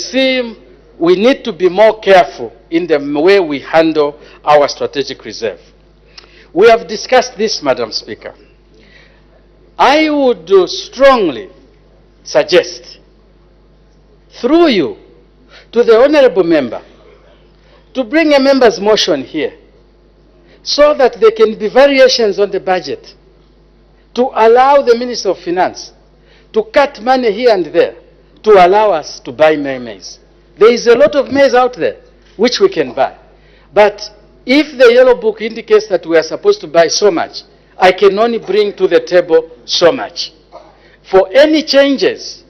need to be more careful in the way we handle our strategic reserve. We have discussed this, Madam Speaker. I would strongly suggest, through you, to the Honorable Member, to bring a member's motion here, so that there can be variations on the budget, to allow the Minister of Finance to cut money here and there, to allow us to buy maize. There is a lot of maize out there which we can buy. But if the Yellow Book indicates that we are supposed to buy so much, I can only bring to the table so much. For any changes,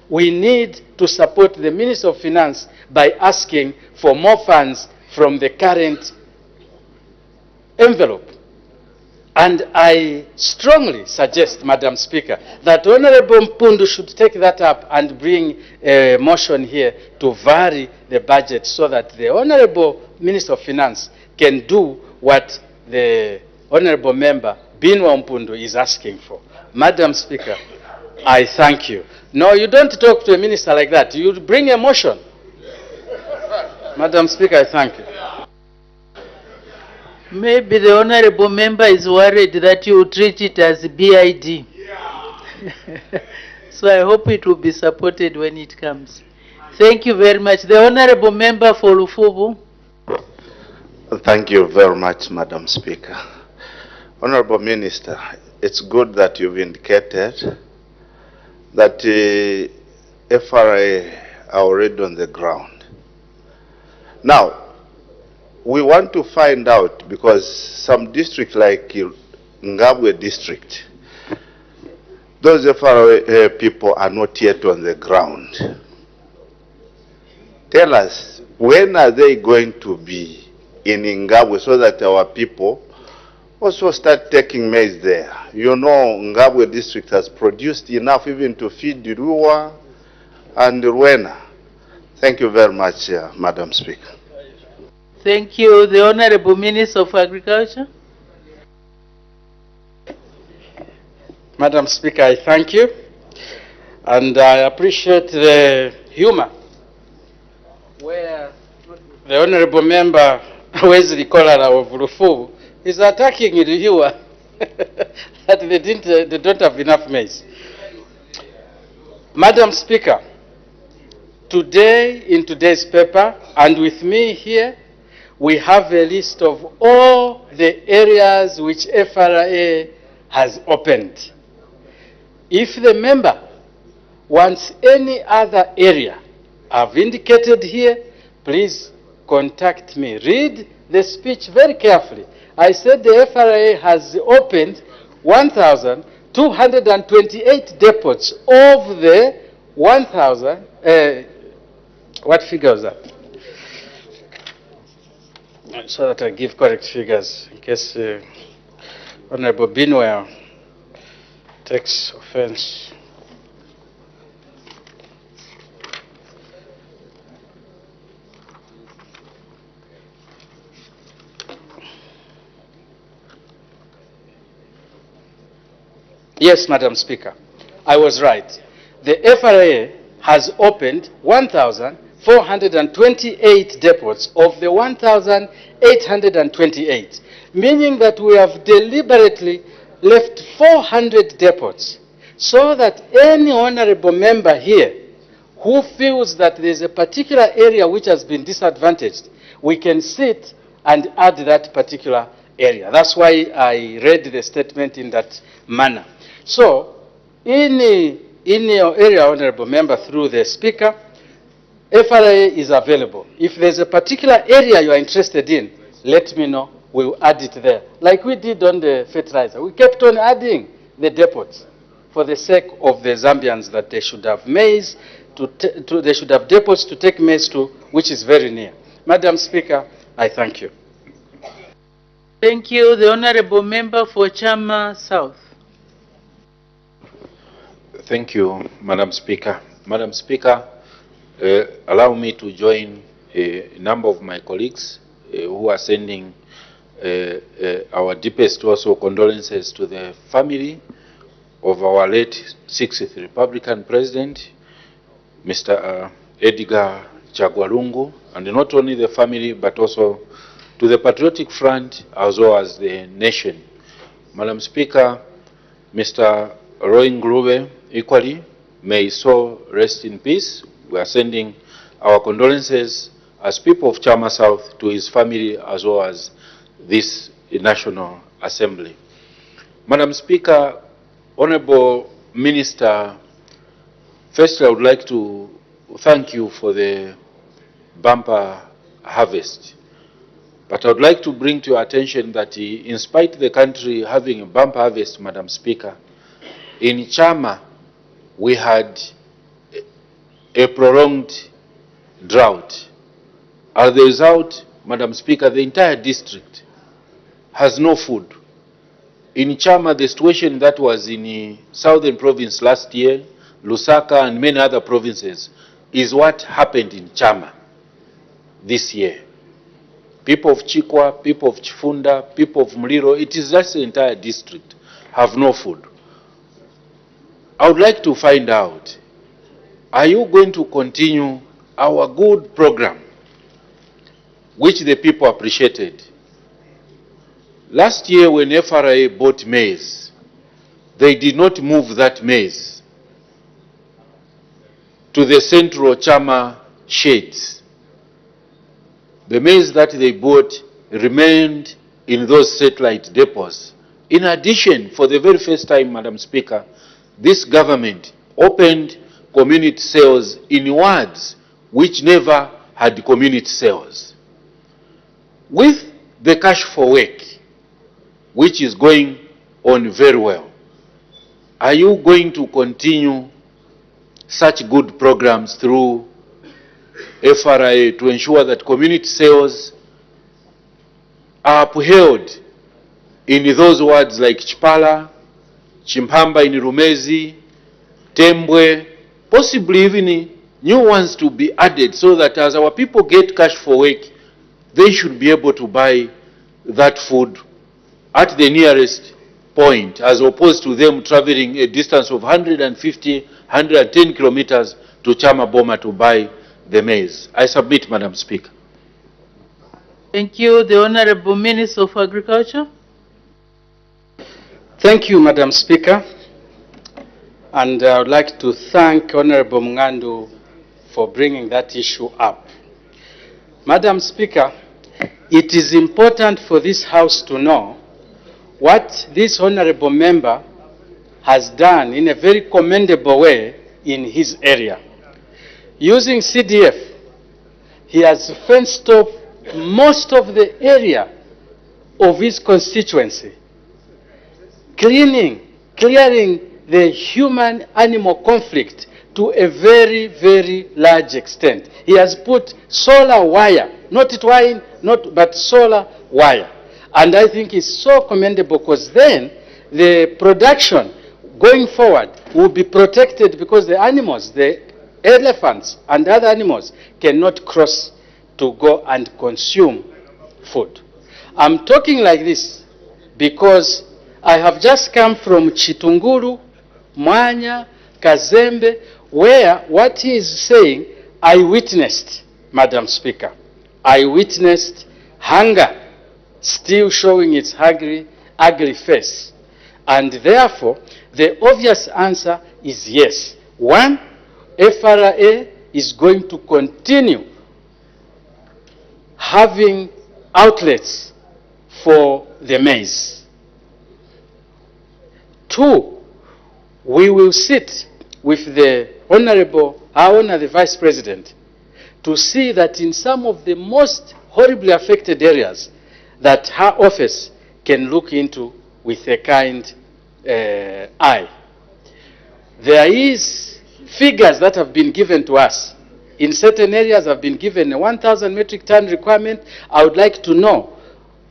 we need to support the Minister of Finance by asking for more funds from the current envelope. And I strongly suggest, Madam Speaker, that Honorable Mpundu should take that up and bring a motion here to vary the budget so that the Honorable Minister of Finance can do what the Honorable Member Binwa Mpundu is asking for. Madam Speaker, I thank you. No, you don't talk to a minister like that. You bring a motion. Madam Speaker, I thank you. Maybe the Honorable Member is worried that you treat it as BID. So I hope it will be supported when it comes. Thank you very much. The Honorable Member for Lufubu. Thank you very much, Madam Speaker. Honorable Minister, it's good that you've indicated that FRA are already on the ground. Now, we want to find out, because some districts like MUFUMBWE district, those FRA people are not yet on the ground. Tell us, when are they going to be in MUFUMBWE so that our people also start taking maize there? You know, MUFUMBWE district has produced enough even to feed Rua and Rwena. Thank you very much, Madam Speaker. Thank you. The Honorable Minister of Agriculture. Madam Speaker, I thank you. And I appreciate the humor where the Honorable Member Wesley Kolara of Lufubu is attacking Ilihiwa that they don't have enough maize. Madam Speaker, today in today's paper and with me here, we have a list of all the areas which FRA has opened. If the member wants any other area I've indicated here, please contact me. Read the speech very carefully. I said the FRA has opened 1,228 depots of the 1,000, what figure is that? So that I give correct figures in case Honorable Binwa takes offense. Yes, Madam Speaker, I was right. The FRA has opened 1,428 depots of the 1,828, meaning that we have deliberately left 400 depots so that any honorable member here who feels that there's a particular area which has been disadvantaged, we can sit and add that particular area. That's why I read the statement in that manner. So, in your area, honorable member, through the speaker, FRA is available. If there's a particular area you are interested in, let me know. We'll add it there. Like we did on the fertilizer. We kept on adding the depots for the sake of the Zambians that they should have maize they should have depots to take maize to, which is very near. Madam Speaker, I thank you. Thank you. The Honorable Member for Chama South. Thank you, Madam Speaker. Madam Speaker, allow me to join a number of my colleagues who are sending our deepest also condolences to the family of our late 6th Republican President, Mr. Edgar Chagwalungu, and not only the family but also to the Patriotic Front as well as the nation. Madam Speaker, Mr. Roy Nguruwe equally, may his soul rest in peace. We are sending our condolences as people of Chama South to his family as well as this National Assembly. Madam Speaker, Honorable Minister, first I would like to thank you for the bumper harvest. But I would like to bring to your attention that in spite of the country having a bumper harvest, Madam Speaker, in Chama we had a prolonged drought. As a result, Madam Speaker, the entire district has no food. In Chama, the situation that was in the southern province last year, Lusaka and many other provinces, is what happened in Chama this year. People of Chikwa, people of Chifunda, people of Mlilo, it is just the entire district have no food. I would like to find out, are you going to continue our good program, which the people appreciated? Last year when FRA bought maize, they did not move that maize to the central Chama shades. The maize that they bought remained in those satellite depots. In addition, for the very first time, Madam Speaker, this government opened community sales in wards which never had community sales. With the cash for work, which is going on very well, are you going to continue such good programs through FRA to ensure that community sales are upheld in those wards like Chipala, Chimpamba in Rumezi, Tembwe, possibly even new ones to be added, so that as our people get cash for work, they should be able to buy that food at the nearest point, as opposed to them traveling a distance of 150, 110 kilometers to Chama Boma to buy the maize. I submit, Madam Speaker. Thank you. The Honorable Minister of Agriculture. Thank you, Madam Speaker. And I would like to thank Honorable Mngandu for bringing that issue up. Madam Speaker, it is important for this House to know what this honorable member has done in a very commendable way in his area. Using CDF, he has fenced off most of the area of his constituency, clearing the human-animal conflict to a very, very large extent. He has put solar wire, not twine, but solar wire. And I think it's so commendable, because then the production going forward will be protected, because the animals, the elephants and other animals, cannot cross to go and consume food. I'm talking like this because I have just come from Chitunguru, Mwanya, Kazembe, where what he is saying, I witnessed, Madam Speaker. I witnessed hunger still showing its ugly face. And therefore, the obvious answer is yes. One, FRA is going to continue having outlets for the maize. Two, we will sit with the the Vice President, to see that in some of the most horribly affected areas, that her office can look into with a kind eye. There is figures that have been given to us. In certain areas have been given a 1,000 metric ton requirement. I would like to know,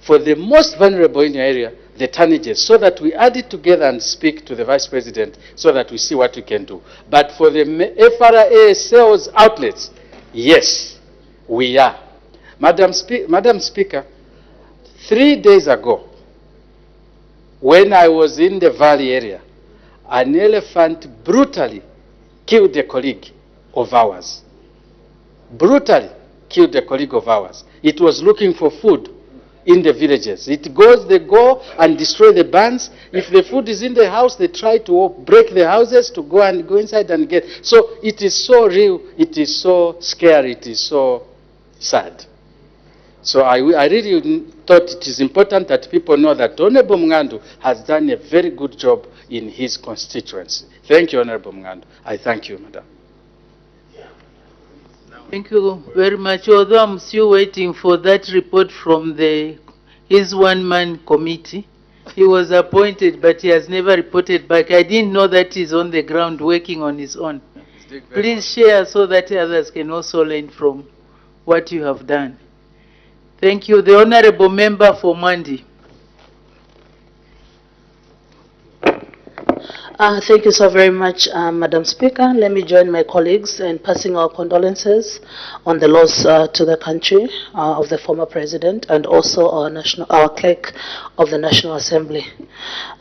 for the most vulnerable in your area, the tonnages, so that we add it together and speak to the Vice President so that we see what we can do. But for the FRA sales outlets, yes, we are. Madam Speaker, 3 days ago, when I was in the valley area, an elephant brutally killed a colleague of ours. Brutally killed a colleague of ours. It was looking for food in the villages. They go and destroy the barns. If the food is in the house, they try to break the houses to go inside and get. So it is so real, it is so scary, it is so sad. So I really thought it is important that people know that Honorable Mngandu has done a very good job in his constituency. Thank you, Honorable Mngandu. I thank you, Madam. Thank you very much. Although I'm still waiting for that report from his one-man committee. He was appointed, but he has never reported back. I didn't know that he's on the ground working on his own. Please share so that others can also learn from what you have done. Thank you. The Honorable Member for Mandi. Thank you so very much, Madam Speaker. Let me join my colleagues in passing our condolences on the loss to the country of the former president and also our clerk of the National Assembly.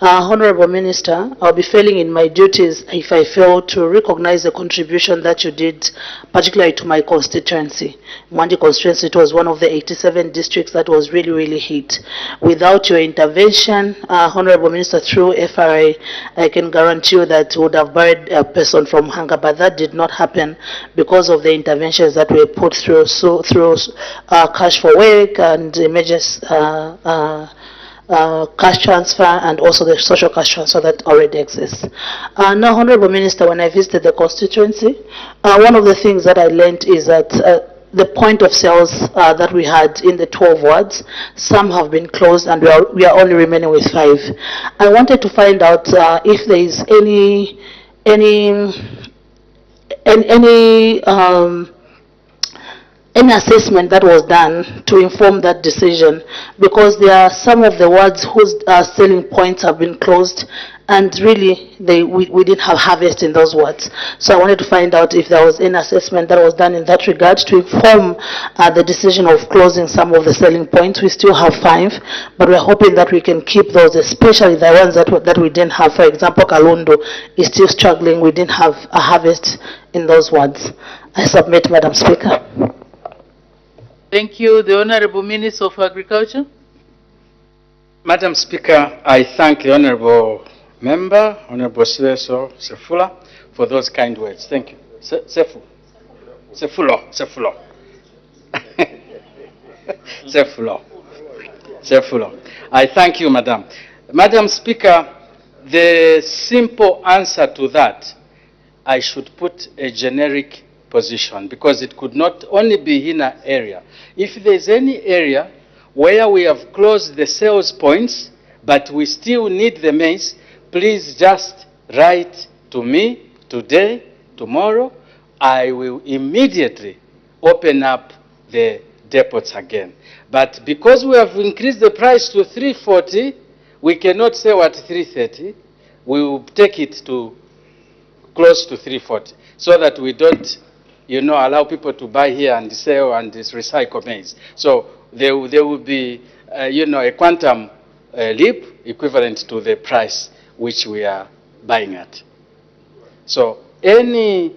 Honorable Minister, I'll be failing in my duties if I fail to recognize the contribution that you did, particularly to my constituency. Mandi constituency, it was one of the 87 districts that was really, really hit. Without your intervention, Honorable Minister, through FRA, I can guarantee you that we would have buried a person from hunger, but that did not happen because of the interventions that were put through, through cash for work and emergency cash transfer and also the social cash transfer that already exists. Now, Honorable Minister, when I visited the constituency, one of the things that I learned is that the point of sales that we had in the 12 wards, some have been closed and we are only remaining with 5. I wanted to find out if there is any assessment that was done to inform that decision, because there are some of the wards whose selling points have been closed and really we didn't have harvest in those wards. So I wanted to find out if there was any assessment that was done in that regard to inform the decision of closing some of the selling points. We still have 5, but we're hoping that we can keep those, especially the ones that we didn't have. For example, Kalundu is still struggling. We didn't have a harvest in those wards. I submit, Madam Speaker. Thank you. The Honorable Minister of Agriculture. Madam Speaker, I thank the Honorable Member, Honorable Sefula, for those kind words. Thank you. Sefulo. I thank you, Madam. Madam Speaker, the simple answer to that, I should put a generic position, because it could not only be in an area. If there's any area where we have closed the sales points, but we still need the maize, please just write to me today, tomorrow. I will immediately open up the depots again. But because we have increased the price to 340, we cannot sell at 330. We will take it to close to 340, so that we don't, allow people to buy here and sell and recycle maize. So there will be, a quantum leap equivalent to the price which we are buying at. So any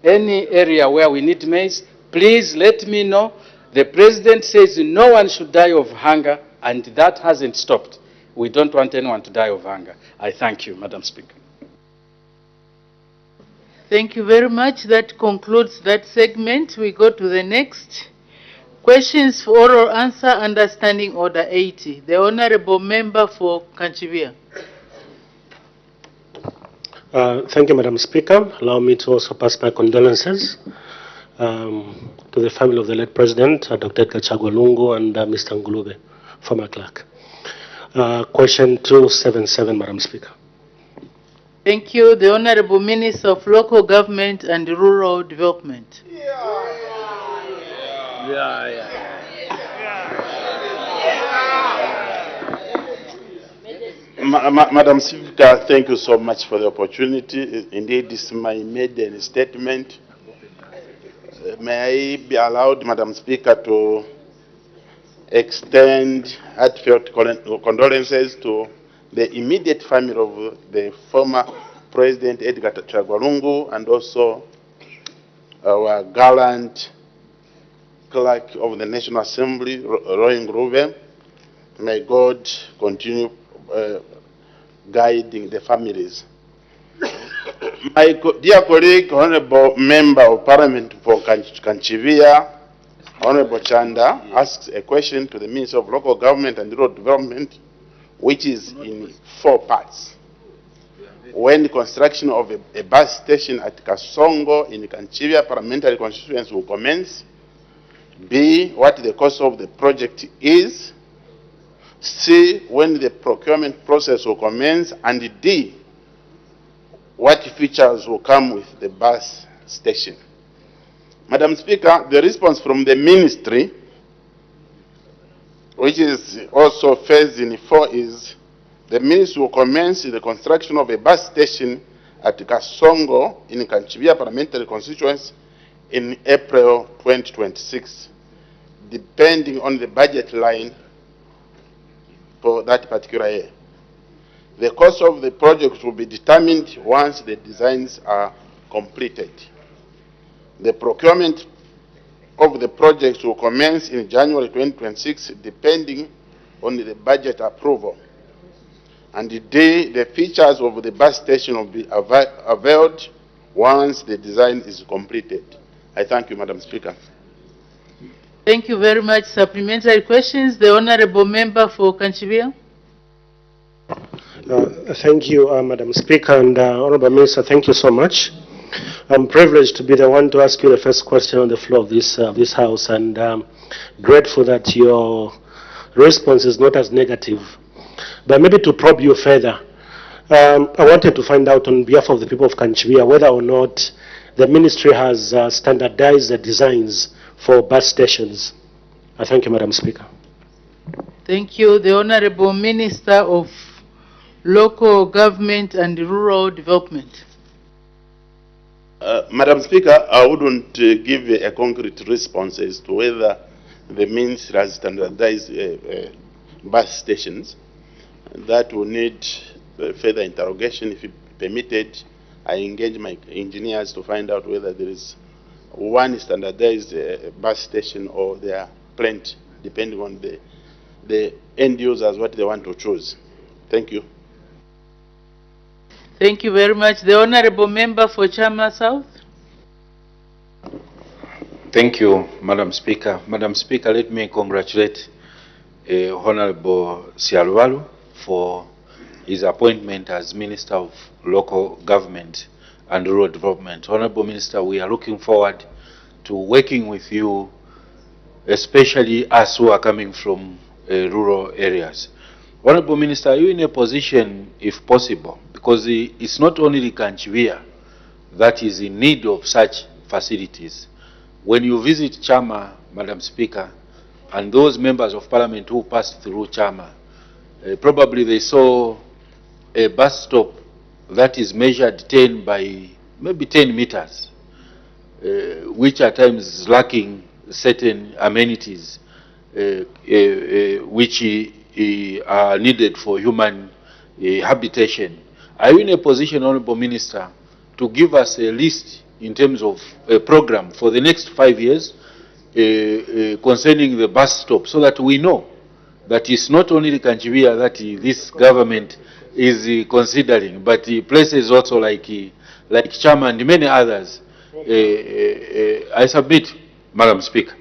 area where we need maize, please let me know. The President says no one should die of hunger, and that hasn't stopped. We don't want anyone to die of hunger. I thank you, Madam Speaker. Thank you very much. That concludes that segment. We go to the next. Questions for oral answer under Standing Order 80. The Honorable Member for Kanchivia. Thank you, Madam Speaker. Allow me to also pass my condolences to the family of the late President, Dr. Edgar Lungu, and Mr. Ngulube, former clerk. Question 277, Madam Speaker. Thank you. The Honorable Minister of Local Government and Rural Development. Madam Speaker, thank you so much for the opportunity. Indeed, this is my maiden statement. May I be allowed, Madam Speaker, to extend heartfelt condolences to the immediate family of the former President Edgar Chagwalungu and also our gallant clerk of the National Assembly, Roy Nguruve. May God continue guiding the families. My dear colleague, Honorable Member of Parliament for Kanchivia, Honorable Chanda, asks a question to the Minister of Local Government and Rural Development, which is in 4 parts. When the construction of a bus station at Kasongo in the Kanchivia parliamentary constituency will commence. B, what the cost of the project is. C, when the procurement process will commence. And D, what features will come with the bus station. Madam Speaker, the response from the ministry, which is also phased in 4, is the ministry will commence the construction of a bus station at Kasongo in Kanchivia parliamentary constituency in April 2026, depending on the budget line for that particular year. The cost of the project will be determined once the designs are completed. The procurement of the project will commence in January 2026, depending on the budget approval. And the features of the bus station will be availed once the design is completed. I thank you, Madam Speaker. Thank you very much. Supplementary questions. The Honorable Member for Kanchivia. Thank you, Madam Speaker, and Honorable Minister, thank you so much. I'm privileged to be the one to ask you the first question on the floor of this House, and grateful that your response is not as negative. But maybe to probe you further, I wanted to find out on behalf of the people of Kanchivia whether or not the ministry has standardized the designs for bus stations. I thank you, Madam Speaker. Thank you. The Honorable Minister of Local Government and Rural Development. Madam Speaker, I wouldn't give a concrete response as to whether the ministry has standardized bus stations. That will need further interrogation. If permitted, I engage my engineers to find out whether there is one standardized bus station or they are planned, depending on the end users, what they want to choose. Thank you. Thank you very much. The Honorable Member for Chama South. Thank you, Madam Speaker. Madam Speaker, let me congratulate Honorable Sialwalu for his appointment as Minister of Local Government and Rural Development. Honorable Minister, we are looking forward to working with you, especially us who are coming from rural areas. Honorable Minister, are you in a position, if possible, because it's not only Kanchivia that is in need of such facilities. When you visit Chama, Madam Speaker, and those members of Parliament who passed through Chama, probably they saw a bus stop that is measured 10 by maybe 10 meters, which at times is lacking certain amenities which are needed for human habitation. Are you in a position, Honorable Minister, to give us a list in terms of a program for the next 5 years concerning the bus stop, so that we know that it's not only the Kanchivia that this government is considering, but places also like Chama and many others? I submit, Madam Speaker.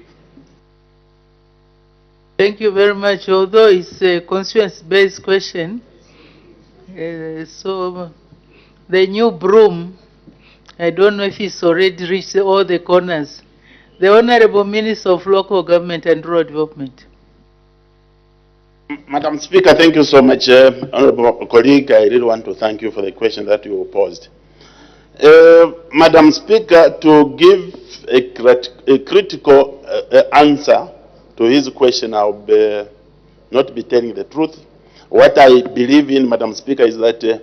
Thank you very much. Although it's a constituency-based question, so the new broom, I don't know if it's already reached all the corners. The Honorable Minister of Local Government and Rural Development. Madam Speaker, thank you so much. Honorable colleague, I really want to thank you for the question that you posed. Madam Speaker, to give a critical answer to his question, I'll not be telling the truth. What I believe in, Madam Speaker, is that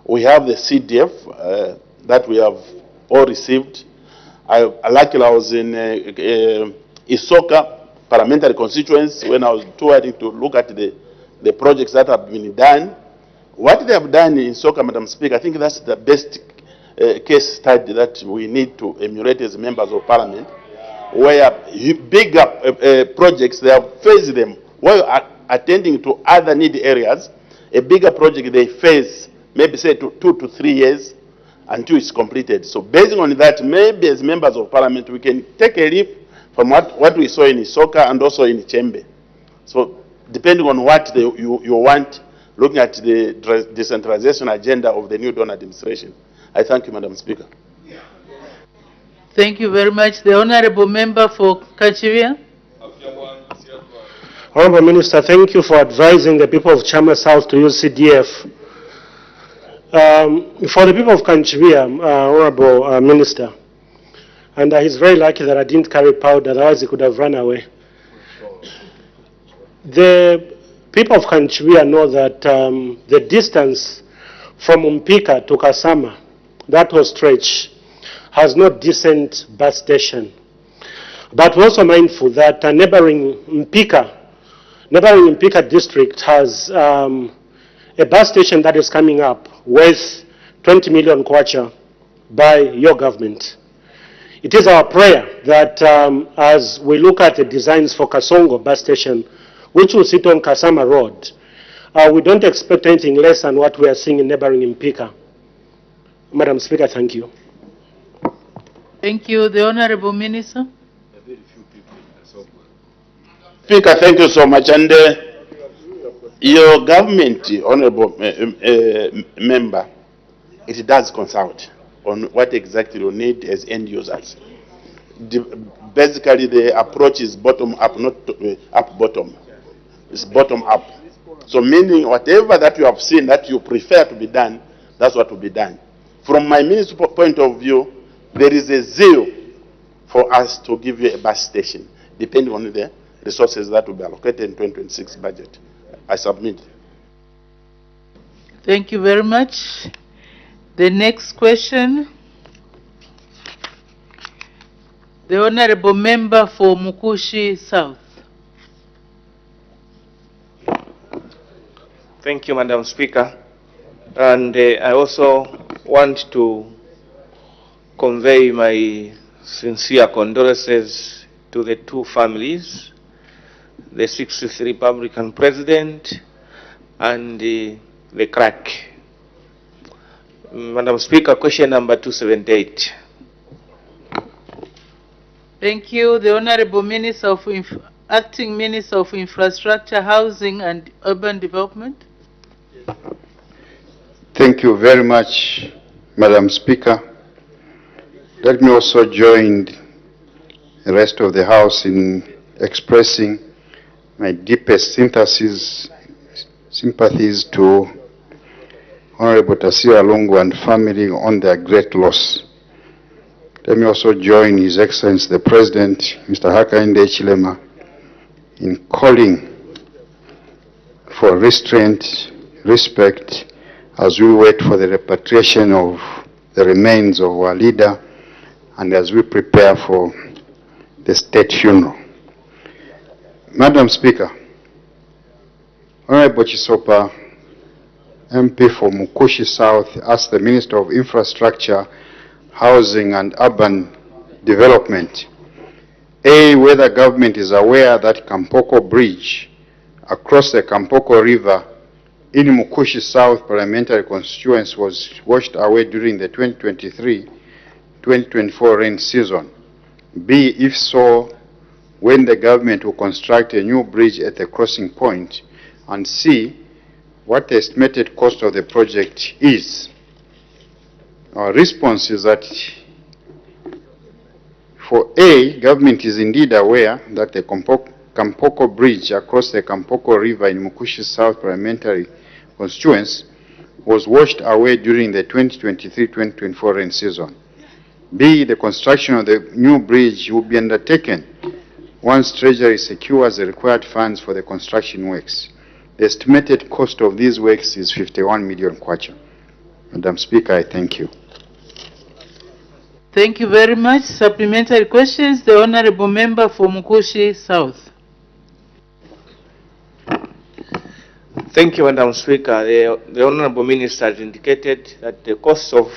we have the CDF that we have all received. Luckily, I was in Isoka parliamentary constituency when I was touring to look at the projects that have been done. What they have done in Isoka, Madam Speaker, I think that's the best case study that we need to emulate as members of parliament, where bigger projects, they have phased them. While attending to other needy areas, a bigger project they phase, maybe say 2 to 3 years until it's completed. So basing on that, maybe as members of parliament, we can take a leaf from what we saw in Isoka and also in Chembe. So depending on what you want, looking at the decentralization agenda of the new Dawn administration. I thank you, Madam Speaker. Thank you very much. The Honorable Member for Kachiria. Honorable Minister, thank you for advising the people of Chama South to use CDF. For the people of Kanchiria, Honorable Minister, and he's very lucky that I didn't carry powder, otherwise he could have run away. The people of Kanchiria know that the distance from Mpika to Kasama, that was stretch, has no decent bus station. But we're also mindful that neighboring Mpika district has a bus station that is coming up worth 20 million kwacha by your government. It is our prayer that as we look at the designs for Kasongo bus station, which will sit on Kasama Road, we don't expect anything less than what we are seeing in neighboring Mpika. Madam Speaker, thank you. Thank you. The Honorable Minister. Speaker, thank you so much. And your government, Honorable Member, it does consult on what exactly you need as end users. Basically, the approach is bottom up, not up bottom. It's bottom up. So meaning whatever that you have seen that you prefer to be done, that's what will be done. From my minister's point of view, there is a zeal for us to give you a bus station, depending on the resources that will be allocated in 2026 budget. I submit. Thank you very much. The next question, the Honorable Member for Mukushi South. Thank you, Madam Speaker. And I also want to convey my sincere condolences to the two families, the 60th Republican President and the crack. Madam Speaker, question number 278. Thank you. The Honorable Minister of Acting Minister of Infrastructure, Housing and Urban Development. Thank you very much, Madam Speaker. Let me also join the rest of the House in expressing my deepest sympathies to Honorable Tasira Lungu and family on their great loss. Let me also join His Excellency the President, Mr. Hakainde Hichilema, in calling for restraint, respect, as we wait for the repatriation of the remains of our leader and as we prepare for the state funeral. Madam Speaker, Honorable Chisopa, MP for Mukushi South, asked the Minister of Infrastructure, Housing and Urban Development, A, whether government is aware that Kampoko Bridge across the Kampoko River in Mukushi South parliamentary constituency was washed away during the 2023-2024 rain season. B, if so, when the government will construct a new bridge at the crossing point. And C, what the estimated cost of the project is. Our response is that for A, government is indeed aware that the Kampoko Bridge across the Kampoko River in Mukushi South Parliamentary Constituency was washed away during the 2023-2024 rain season. B, the construction of the new bridge will be undertaken once Treasury secures the required funds for the construction works. The estimated cost of these works is 51 million kwacha. Madam Speaker, I thank you. Thank you very much. Supplementary questions, the Honorable Member for Mukushi South. Thank you, Madam Speaker. The Honorable Minister has indicated that the cost of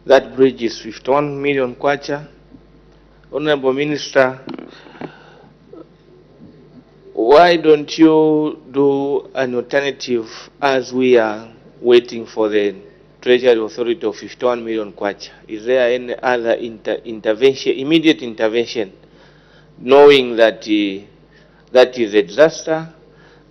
that bridge is 51 million kwacha. Honorable Minister, why don't you do an alternative as we are waiting for the Treasury Authority of 51 million kwacha? Is there any other intervention, immediate intervention, knowing that that is a disaster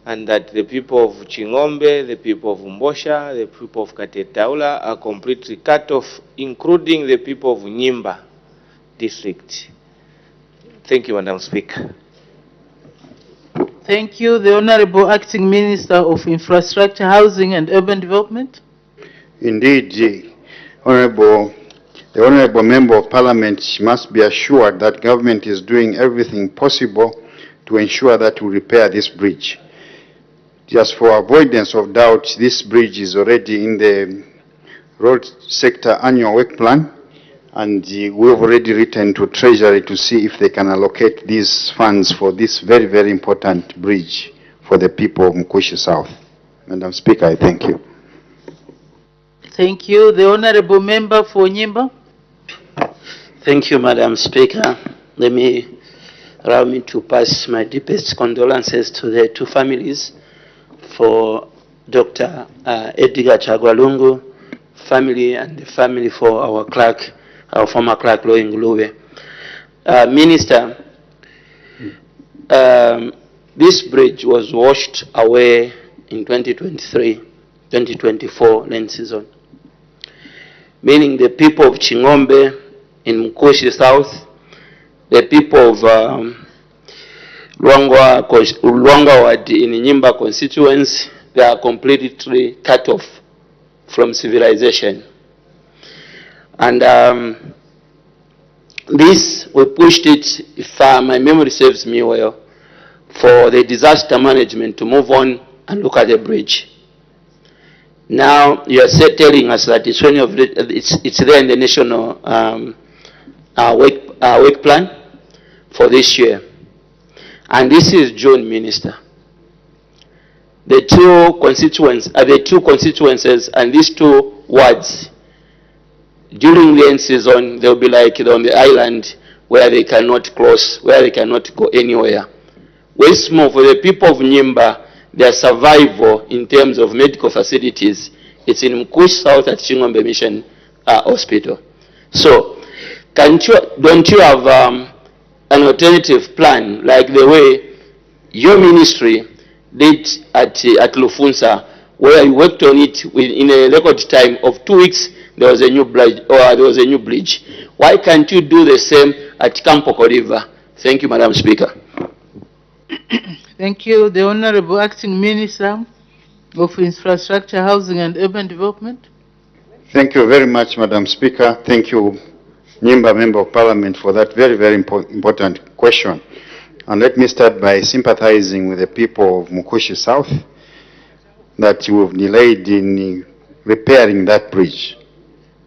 and that the people of Chingombe, the people of Mbosha, the people of Katetaula are completely cut off, including the people of Nyimba district? Thank you, Madam Speaker. Thank you. The Honorable Acting Minister of Infrastructure, Housing and Urban Development. Indeed, the Honorable Member of Parliament must be assured that government is doing everything possible to ensure that we repair this bridge. Just for avoidance of doubt, this bridge is already in the road sector annual work plan, and we've already written to Treasury to see if they can allocate these funds for this very, very important bridge for the people of Mukushi South. Madam Speaker, I thank you. Thank you. The Honorable Member for Nyimba. Thank you, Madam Speaker. Allow me to pass my deepest condolences to the two families for Dr. Edgar Chagwalungu family and the family for our clerk, our former clerk, Roy Nguluwe. Minister, this bridge was washed away in 2023-2024 rain season, meaning the people of Chingombe in Mukushi South, the people of Luangwa Ward in Nyimba constituency, they are completely cut off from civilization. And this, we pushed it, if my memory serves me well, for the disaster management to move on and look at the bridge. Now you are telling us that it's there in the national work plan for this year. And this is June, Minister. The two constituencies and these two wards, during the end season, they'll be like on the island where they cannot cross, where they cannot go anywhere. What's more, for the people of Nyimba, their survival in terms of medical facilities, it's in Mukushi South at Chingombe Mission Hospital. So, don't you have an alternative plan, like the way your ministry did at Lufunsa, where you worked on it in a record time of 2 weeks? There was a new bridge, Why can't you do the same at Kampoko River? Thank you, Madam Speaker. Thank you. The Honorable Acting Minister of Infrastructure, Housing and Urban Development. Thank you very much, Madam Speaker. Thank you, Nyimba Member of Parliament, for that very, very important question. And let me start by sympathizing with the people of Mukushi South that you have delayed in repairing that bridge.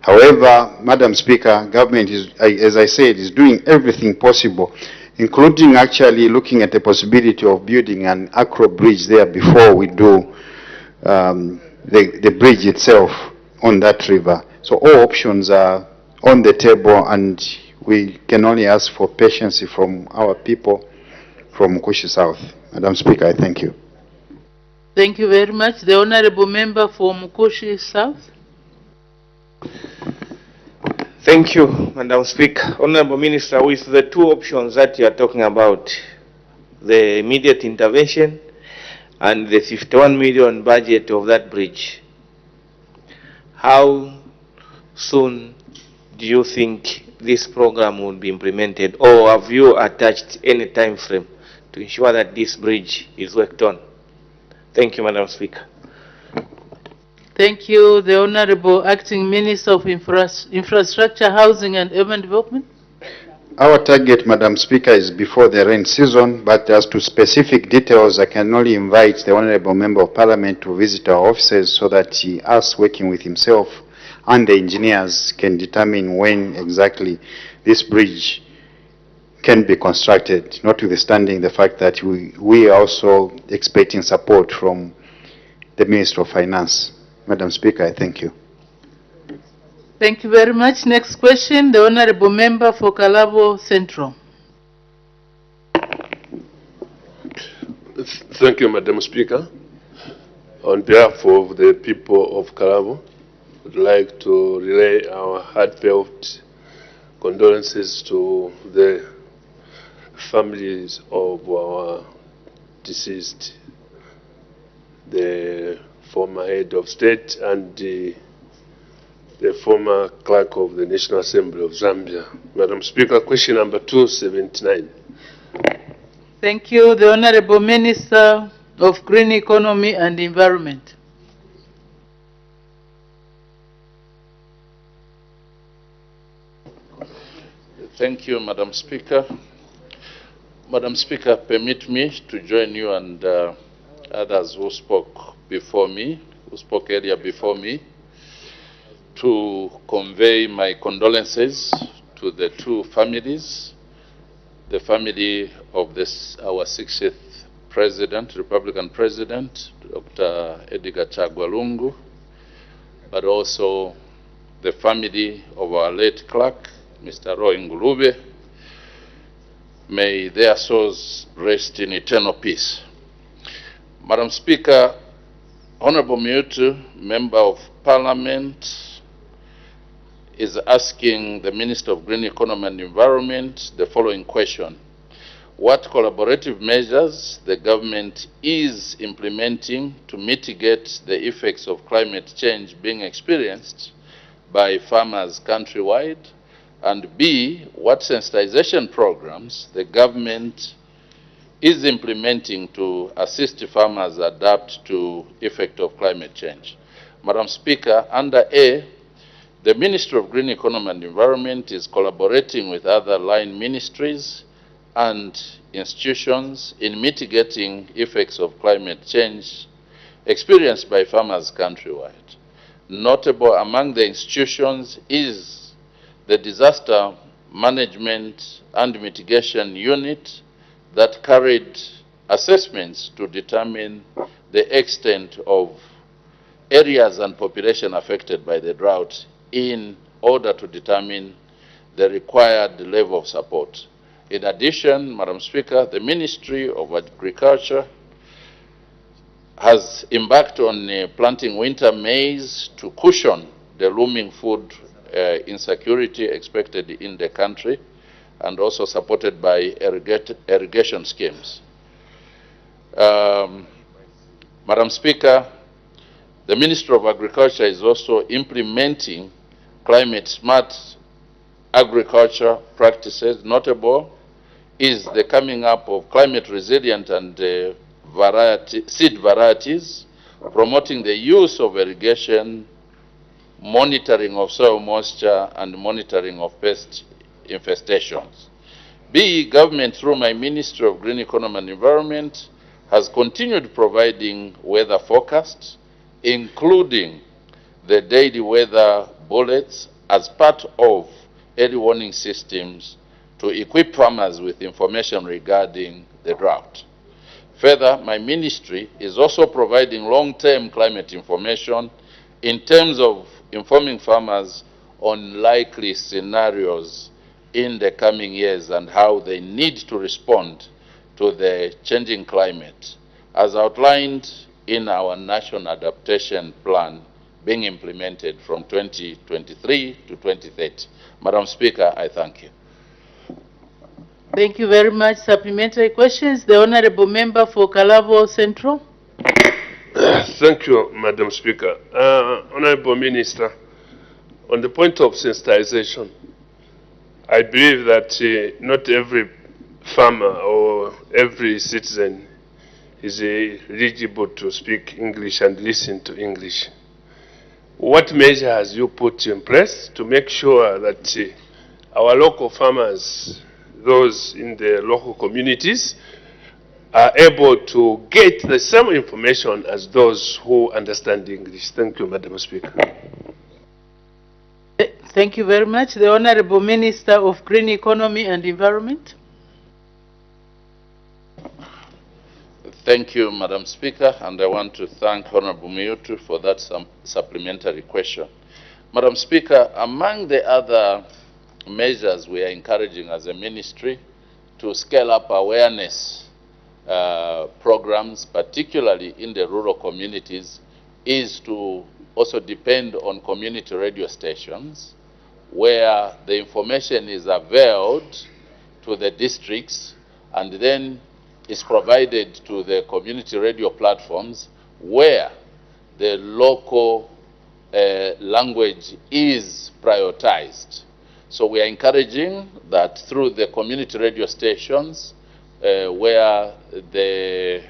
However, Madam Speaker, government is, as I said, is doing everything possible, including actually looking at the possibility of building an acro bridge there before we do the bridge itself on that river. So all options are on the table, and we can only ask for patience from our people from Mukushi South. Madam Speaker, I thank you. Thank you very much. The Honorable Member for Mukushi South. Thank you, Madam Speaker. Honorable Minister, with the two options that you are talking about, the immediate intervention and the 51 million budget of that bridge, how soon do you think this program will be implemented, or have you attached any time frame to to ensure that this bridge is worked on. Thank you, Madam Speaker. Thank you. The Honorable Acting Minister of Infrastructure, Housing and Urban Development. Our target, Madam Speaker, is before the rain season, but as to specific details, I can only invite the Honorable Member of Parliament to visit our offices so that us working with himself and the engineers can determine when exactly this bridge can be constructed, notwithstanding the fact that we are also expecting support from the Minister of Finance. Madam Speaker, I thank you. Thank you very much. Next question, the Honorable Member for Kalabo Central. Thank you, Madam Speaker. On behalf of the people of Kalabo, I would like to relay our heartfelt condolences to the families of our deceased, the former head of state and the former clerk of the National Assembly of Zambia. Madam Speaker, question number 279. Thank you. The Honorable Minister of Green Economy and Environment. Thank you, Madam Speaker. Madam Speaker, permit me to join you and others who spoke before me, who spoke earlier before me, to convey my condolences to the two families, the family of our 60th President, Republican President, Dr. Edgar Chagwa Lungu, but also the family of our late clerk, Mr. Roy Ngulube. May their souls rest in eternal peace. Madam Speaker, Honorable Miutu, Member of Parliament, is asking the Minister of Green Economy and Environment the following question. What collaborative measures the government is implementing to mitigate the effects of climate change being experienced by farmers countrywide? And B, what sensitization programs the government is implementing to assist farmers adapt to effect of climate change? Madam Speaker, under A, the Ministry of Green Economy and Environment is collaborating with other line ministries and institutions in mitigating effects of climate change experienced by farmers countrywide. Notable among the institutions is the Disaster Management and Mitigation Unit that carried assessments to determine the extent of areas and population affected by the drought in order to determine the required level of support. In addition, Madam Speaker, the Ministry of Agriculture has embarked on planting winter maize to cushion the looming food insecurity expected in the country, and also supported by irrigation schemes. Madam Speaker, the Ministry of Agriculture is also implementing climate-smart agriculture practices. Notable is the coming up of climate-resilient and seed varieties, promoting the use of irrigation, monitoring of soil moisture, and monitoring of pest infestations. B, government through my Ministry of Green Economy and Environment has continued providing weather forecasts, including the daily weather bullets as part of early warning systems to equip farmers with information regarding the drought. Further, my ministry is also providing long-term climate information in terms of informing farmers on likely scenarios in the coming years and how they need to respond to the changing climate, as outlined in our National Adaptation Plan being implemented from 2023 to 2030. Madam Speaker, I thank you. Thank you very much. Supplementary questions. The Honorable Member for Kalabo Central. Thank you, Madam Speaker. Honorable Minister, on the point of sensitization, I believe that not every farmer or every citizen is eligible to speak English and listen to English. What measure has you put in place to make sure that our local farmers, those in the local communities, are able to get the same information as those who understand English? Thank you, Madam Speaker. Thank you very much. The Honorable Minister of Green Economy and Environment. Thank you, Madam Speaker, and I want to thank Honorable Miyutu for that supplementary question. Madam Speaker, among the other measures we are encouraging as a ministry to scale up awareness programs, particularly in the rural communities, is to also depend on community radio stations where the information is availed to the districts and then is provided to the community radio platforms where the local language is prioritized. So we are encouraging that through the community radio stations where the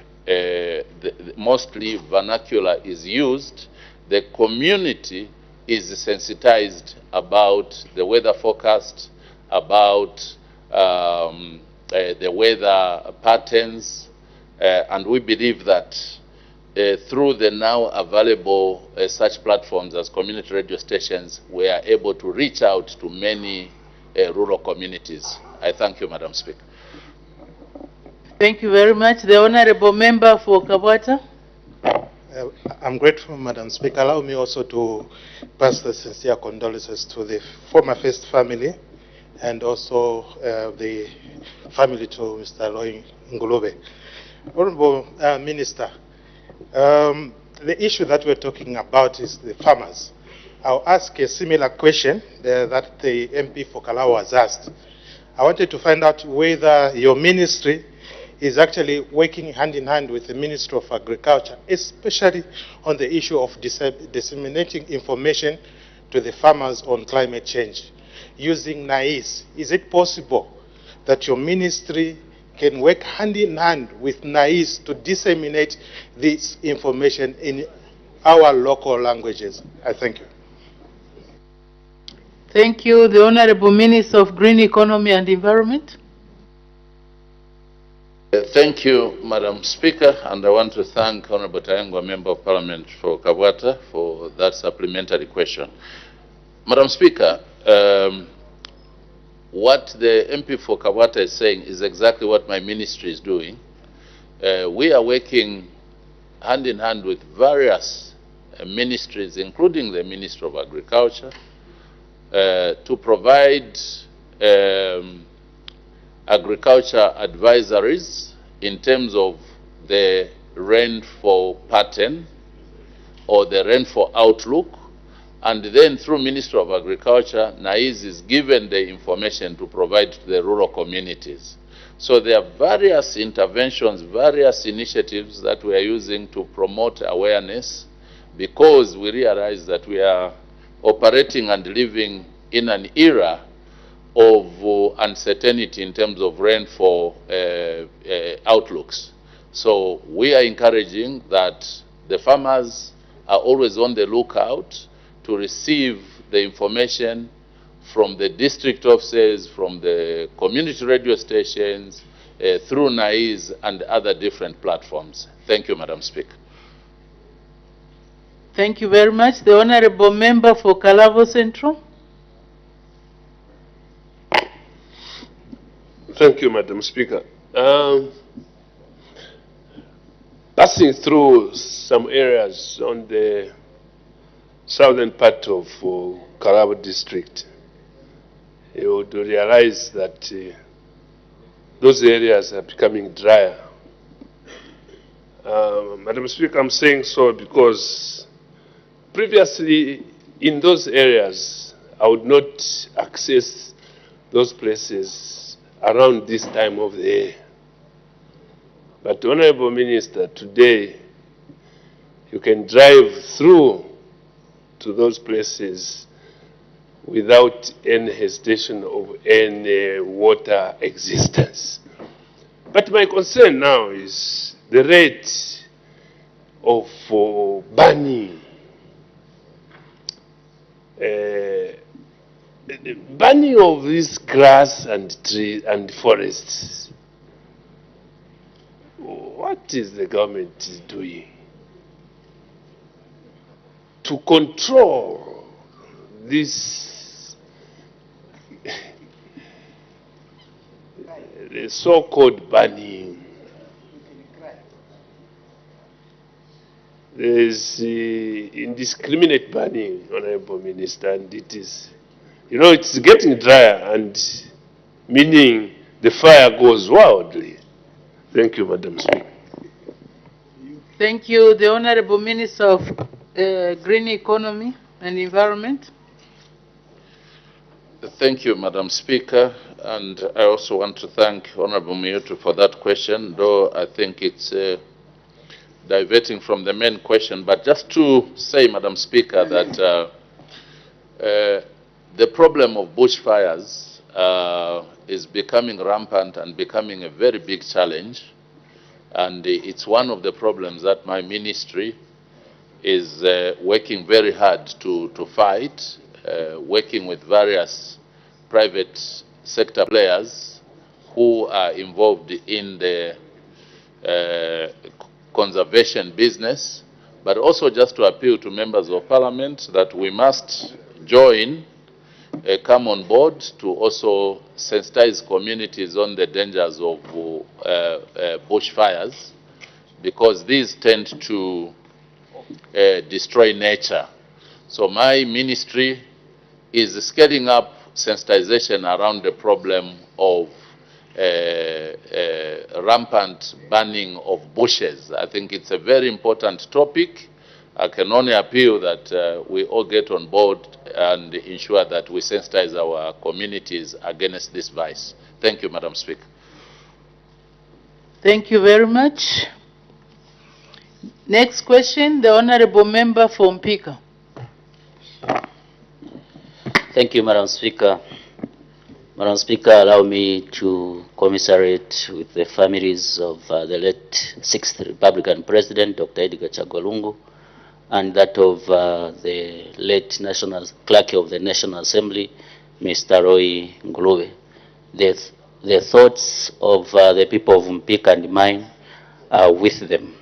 mostly vernacular is used, the community is sensitized about the weather forecast, about the weather patterns, and we believe that through the now available such platforms as community radio stations, we are able to reach out to many rural communities. I thank you, Madam Speaker. Thank you very much. The Honorable Member for Kabwata. I'm grateful, Madam Speaker. Allow me also to pass the sincere condolences to the former First family and also the family to Mr. Roy Ngulube. Honorable Minister, the issue that we're talking about is the farmers. I'll ask a similar question that the MP for Kalau was asked. I wanted to find out whether your ministry is actually working hand in hand with the Ministry of Agriculture, especially on the issue of disseminating information to the farmers on climate change using NAIS. Is it possible that your ministry can work hand in hand with NAIS to disseminate this information in our local languages? I thank you. Thank you. The Honorable Minister of Green Economy and Environment. Thank you, Madam Speaker, and I want to thank Honorable Tayangwa, Member of Parliament for Kabwata, for that supplementary question. Madam Speaker, what the MP for Kabwata is saying is exactly what my ministry is doing. We are working hand in hand with various ministries, including the Ministry of Agriculture, to provide agriculture advisories in terms of the rainfall pattern or the rainfall outlook, and then through Ministry of Agriculture, NAIS is given the information to provide to the rural communities. So there are various interventions, various initiatives that we are using to promote awareness, because we realize that we are operating and living in an era of uncertainty in terms of rainfall outlooks. So we are encouraging that the farmers are always on the lookout to receive the information from the district offices, from the community radio stations, through NAIS and other different platforms. Thank you, Madam Speaker. Thank you very much. The Honorable Member for Kalavo Central. Thank you, Madam Speaker. Passing through some areas on the southern part of Kalabo district, you would realize that those areas are becoming drier. Madam Speaker, I'm saying so because previously in those areas, I would not access those places around this time of the year. But Honorable Minister, today you can drive through to those places without any hesitation of any water existence. But my concern now is the rate of burning. Burning of this grass and tree and forests. What is the government doing to control this the so-called burning? There is indiscriminate burning, Honorable Minister, and it is, you know, it's getting drier, and meaning the fire goes wildly. Thank you, Madam Speaker. Thank you. The Honorable Minister of Green Economy and Environment. Thank you, Madam Speaker, and I also want to thank Honorable Miyutu for that question, though I think it's diverting from the main question. But just to say, Madam Speaker, that the problem of bushfires is becoming rampant and becoming a very big challenge. And it's one of the problems that my ministry is working very hard to fight, working with various private sector players who are involved in the conservation business, but also just to appeal to members of parliament that we must join, come on board to also sensitize communities on the dangers of bushfires, because these tend to destroy nature. So my ministry is scaling up sensitization around the problem of rampant burning of bushes. I think it's a very important topic. I can only appeal that we all get on board and ensure that we sensitize our communities against this vice. Thank you, Madam Speaker. Thank you very much. Next question, the Honorable Member from Pika. Thank you, Madam Speaker. Madam Speaker, allow me to commiserate with the families of the late 6th Republican President, Dr. Edgar Chagwa, and that of the late National Clerk of the National Assembly, Mr. Roy Nguluwe. The thoughts of the people of Mpika and mine are with them.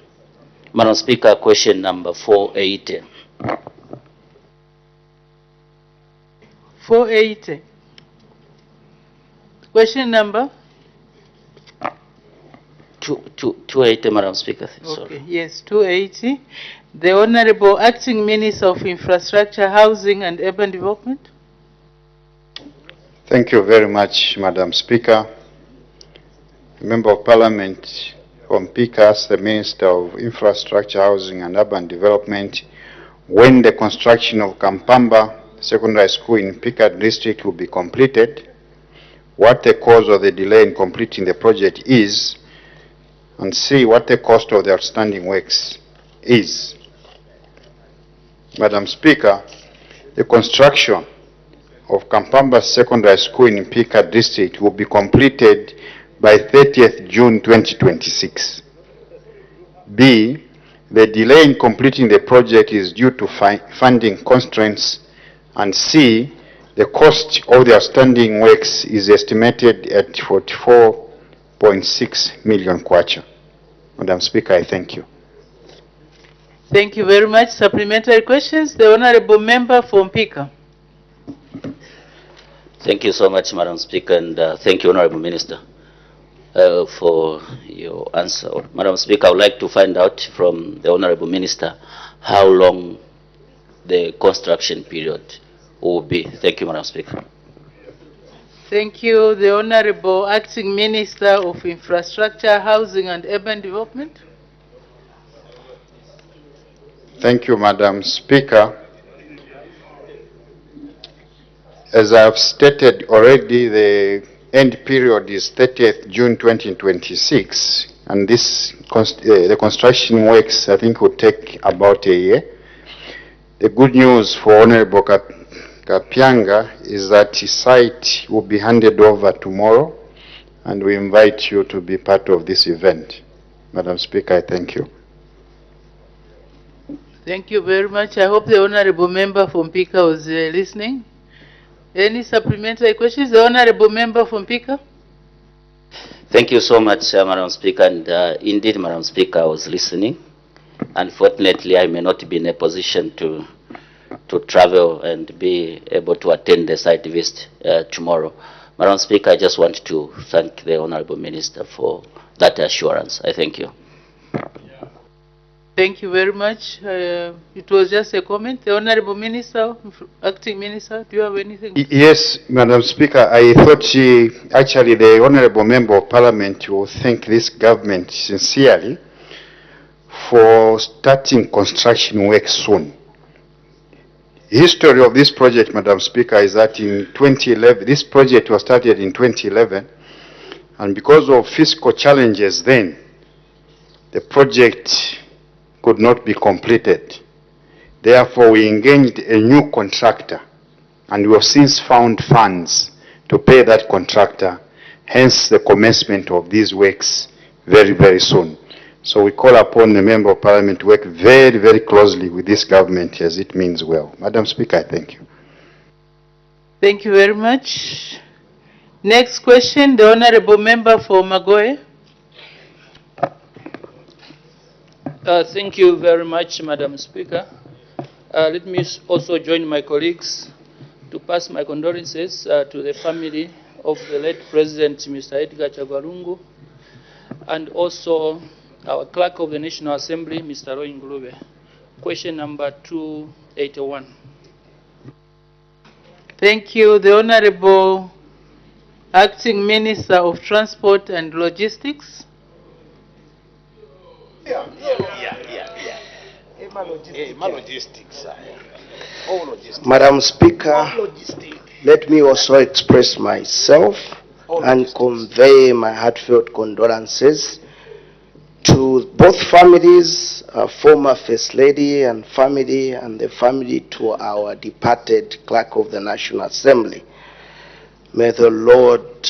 Madam Speaker, question number 480. 480. Question number? 280, Madam Speaker. Okay, yes, 280. The Honorable Acting Minister of Infrastructure, Housing and Urban Development. Thank you very much, Madam Speaker. Member of Parliament from Pika, the Minister of Infrastructure, Housing and Urban Development, when the construction of Kampamba Secondary School in Pika District will be completed, what the cause of the delay in completing the project is, and see what the cost of the outstanding works is. Madam Speaker, the construction of Kampamba Secondary School in Pika District will be completed by 30th June 2026. B, the delay in completing the project is due to funding constraints. And C, the cost of the outstanding works is estimated at 44.6 million kwacha. Madam Speaker, I thank you. Thank you very much. Supplementary questions. The Honorable Member from Pika. Thank you so much, Madam Speaker, and thank you, Honorable Minister, for your answer. Madam Speaker, I would like to find out from the Honorable Minister how long the construction period will be. Thank you, Madam Speaker. Thank you. The Honorable Acting Minister of Infrastructure, Housing and Urban Development. Thank you, Madam Speaker. As I have stated already, the end period is 30th June 2026, and this the construction works, I think, will take about a year. The good news for Honorable Kapianga is that his site will be handed over tomorrow, and we invite you to be part of this event. Madam Speaker, I thank you. Thank you very much. I hope the Honorable Member from Pika was listening. Any supplementary questions? The Honorable Member from Pika? Thank you so much, Madam Speaker. And indeed, Madam Speaker, I was listening. Unfortunately, I may not be in a position to travel and be able to attend the site visit tomorrow. Madam Speaker, I just want to thank the Honorable Minister for that assurance. I thank you. Thank you very much. It was just a comment. The Honorable Minister, Acting Minister, do you have anything? Yes, Madam Speaker, I thought actually the Honorable Member of Parliament will thank this government sincerely for starting construction work soon. History of this project, Madam Speaker, is that in 2011, this project was started in 2011, and because of fiscal challenges then, the project could not be completed. Therefore, we engaged a new contractor, and we have since found funds to pay that contractor, hence the commencement of these works very, very soon. So we call upon the Member of Parliament to work very, very closely with this government as it means well. Madam Speaker, I thank you. Thank you very much. Next question, the Honorable Member for Magoe. Thank you very much, Madam Speaker. Let me also join my colleagues to pass my condolences to the family of the late President, Mr. Edgar Chagwalungu, and also our Clerk of the National Assembly, Mr. Roy Ngulube. Question number 281. Thank you. The Honorable Acting Minister of Transport and Logistics. Madam Speaker, let me also express myself and convey my heartfelt condolences to both families, former First Lady and the family to our departed Clerk of the National Assembly. May the Lord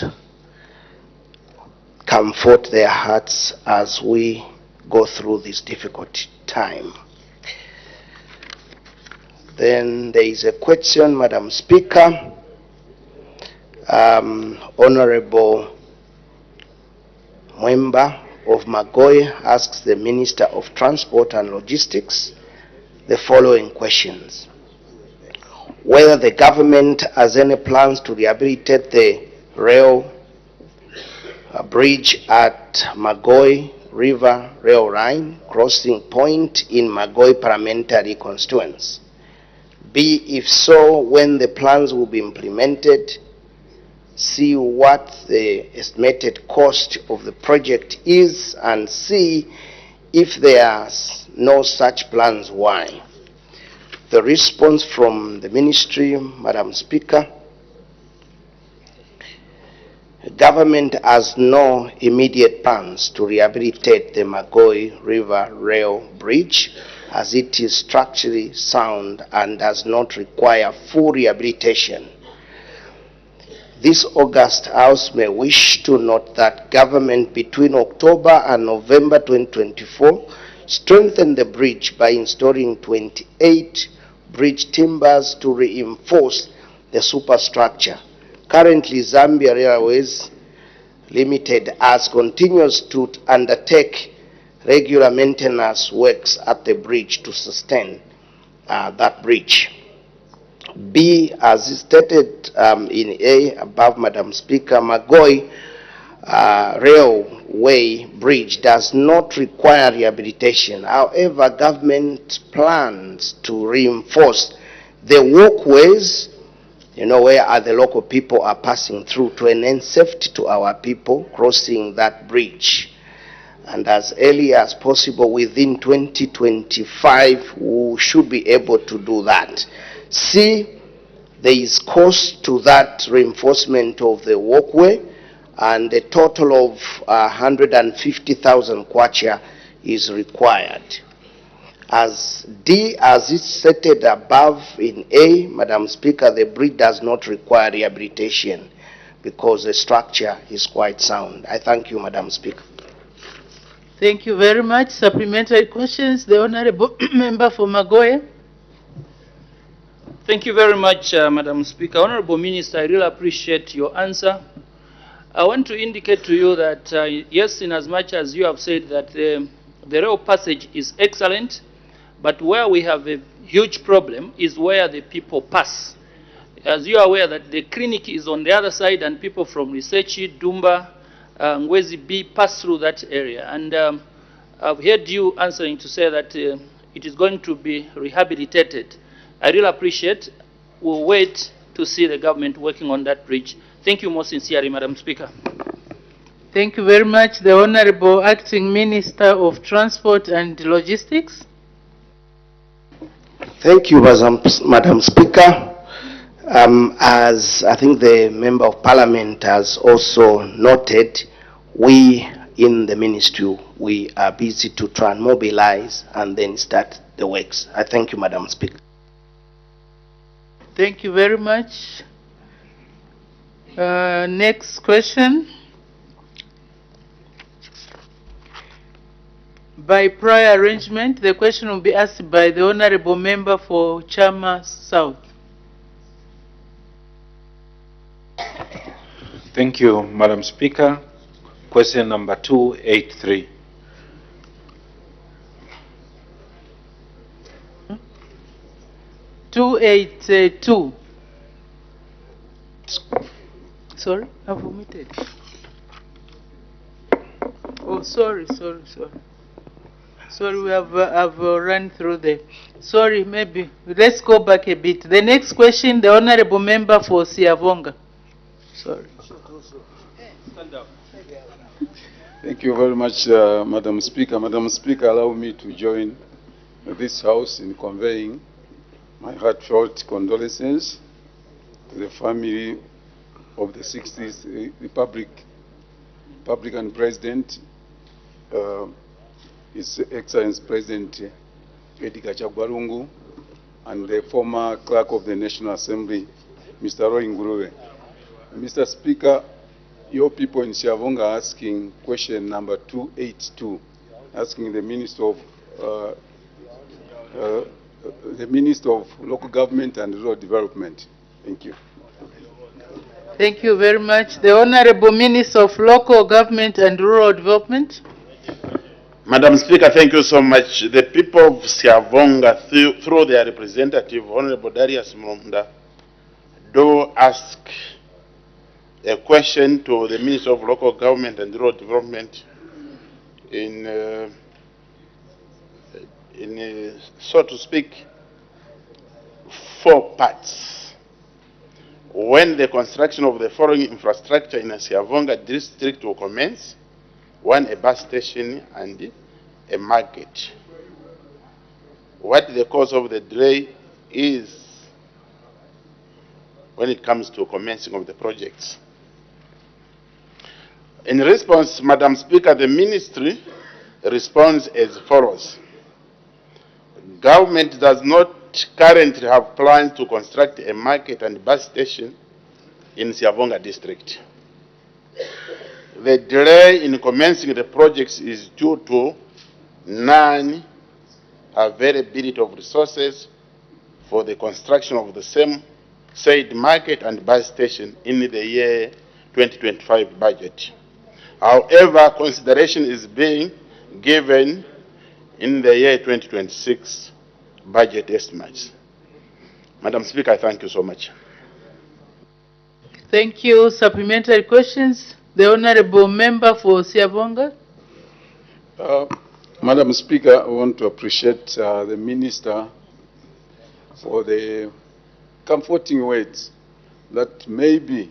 comfort their hearts as we go through this difficult time. Then there is a question, Madam Speaker. Honorable Mwemba of Magoe asks the Minister of Transport and Logistics the following questions. Whether the government has any plans to rehabilitate the rail bridge at Magoe River Rail Line crossing point in Magoe Parliamentary Constituency. B, if so, when the plans will be implemented. C, what the estimated cost of the project is, and C, if there are no such plans, why? The response from the Ministry, Madam Speaker. The government has no immediate plans to rehabilitate the Magoe River Rail Bridge, as it is structurally sound and does not require full rehabilitation. This August House may wish to note that government between October and November 2024 strengthened the bridge by installing 28 bridge timbers to reinforce the superstructure. Currently, Zambia Railways Limited has continues to undertake regular maintenance works at the bridge to sustain that bridge. B, as stated in A above, Madam Speaker, Magoe Railway Bridge does not require rehabilitation. However, government plans to reinforce the walkways, where the local people are passing through, to enhance safety to our people crossing that bridge. And as early as possible within 2025, we should be able to do that. C, there is cost to that reinforcement of the walkway, and a total of 150,000 kwacha is required. As D, as is stated above in A, Madam Speaker, the bridge does not require rehabilitation because the structure is quite sound. I thank you, Madam Speaker. Thank you very much. Supplementary questions, the Honorable Member for Magoe. Thank you very much, Madam Speaker. Honorable Minister, I really appreciate your answer. I want to indicate to you that, yes, in as much as you have said that the rail passage is excellent, but where we have a huge problem is where the people pass. As you are aware that the clinic is on the other side and people from Lisechi, Dumba, Ngwezi B pass through that area. And I've heard you answering to say that it is going to be rehabilitated. I really appreciate. We'll wait to see the government working on that bridge. Thank you most sincerely, Madam Speaker. Thank you very much. The Honorable Acting Minister of Transport and Logistics. Thank you, Madam Speaker. As I think the Member of Parliament has also noted, we in the ministry, we are busy to try and mobilize and then start the works. I thank you, Madam Speaker. Thank you very much. Next question. By prior arrangement, the question will be asked by the Honorable Member for Chama South. Thank you, Madam Speaker. Question number 283. Two. Sorry, I've omitted. Oh, sorry. Sorry, we have I've run through the. Sorry, maybe let's go back a bit. The next question, the Honorable Member for Siavonga. Sorry. Thank you very much, Madam Speaker. Madam Speaker, allow me to join this House in conveying my heartfelt condolences to the family of the 60th Republican President, His Excellency President Edgar Chagwalungu, and the former Clerk of the National Assembly, Mr. Roy Nguruwe. Mr. Speaker, your people in Siavonga are asking question number 282, asking the Minister of Local Government and Rural Development. Thank you. Thank you very much. The Honorable Minister of Local Government and Rural Development. Madam Speaker, thank you so much. The people of Siavonga, through their representative, Honorable Darius Munda, do ask a question to the Minister of Local Government and Rural Development in so to speak, 4 parts. When the construction of the following infrastructure in the Siavonga district will commence: 1, a bus station and a market. What the cause of the delay is when it comes to commencing of the projects. In response, Madam Speaker, the ministry responds as follows. Government does not currently have plans to construct a market and bus station in Siavonga district. The delay in commencing the projects is due to non-availability of resources for the construction of the same said market and bus station in the year 2025 budget. However, consideration is being given in the year 2026 budget estimates. Madam Speaker, I thank you so much. Thank you. Supplementary questions. The Honorable Member for Siavonga. Madam Speaker, I want to appreciate the Minister for the comforting words that maybe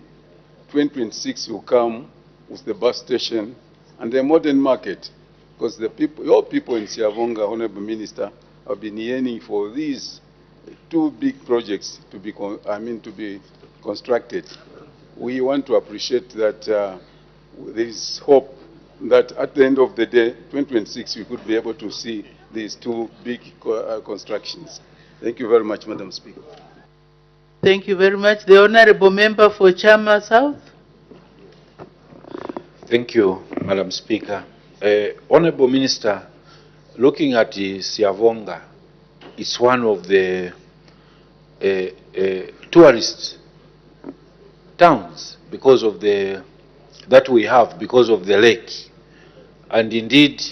2026 will come with the bus station and the modern market, because the people, your people in Siavonga, Honorable Minister, have been yearning for these 2 big projects to be, constructed. We want to appreciate that there is hope that at the end of the day, 2026, we could be able to see these 2 big constructions. Thank you very much, Madam Speaker. Thank you very much. The Honorable Member for Chama South. Thank you, Madam Speaker. Honorable Minister, looking at Siavonga, it's one of the tourist towns because of that we have because of the lake. And indeed,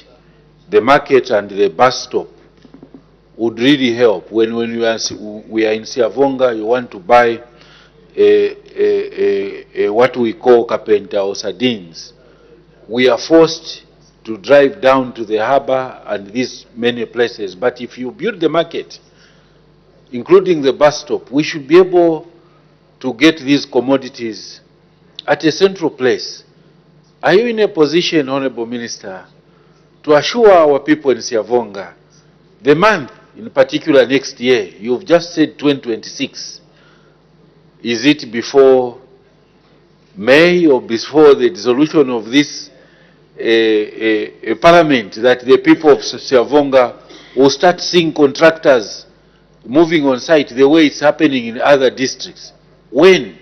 the market and the bus stop would really help. When we are in Siavonga, you want to buy what we call carpenter or sardines. We are forced to drive down to the harbor and these many places. But if you build the market, including the bus stop, we should be able to get these commodities at a central place. Are you in a position, Honorable Minister, to assure our people in Siavonga, the month in particular next year, you've just said 2026, is it before May or before the dissolution of this parliament that the people of Siavonga will start seeing contractors moving on site the way it's happening in other districts? When?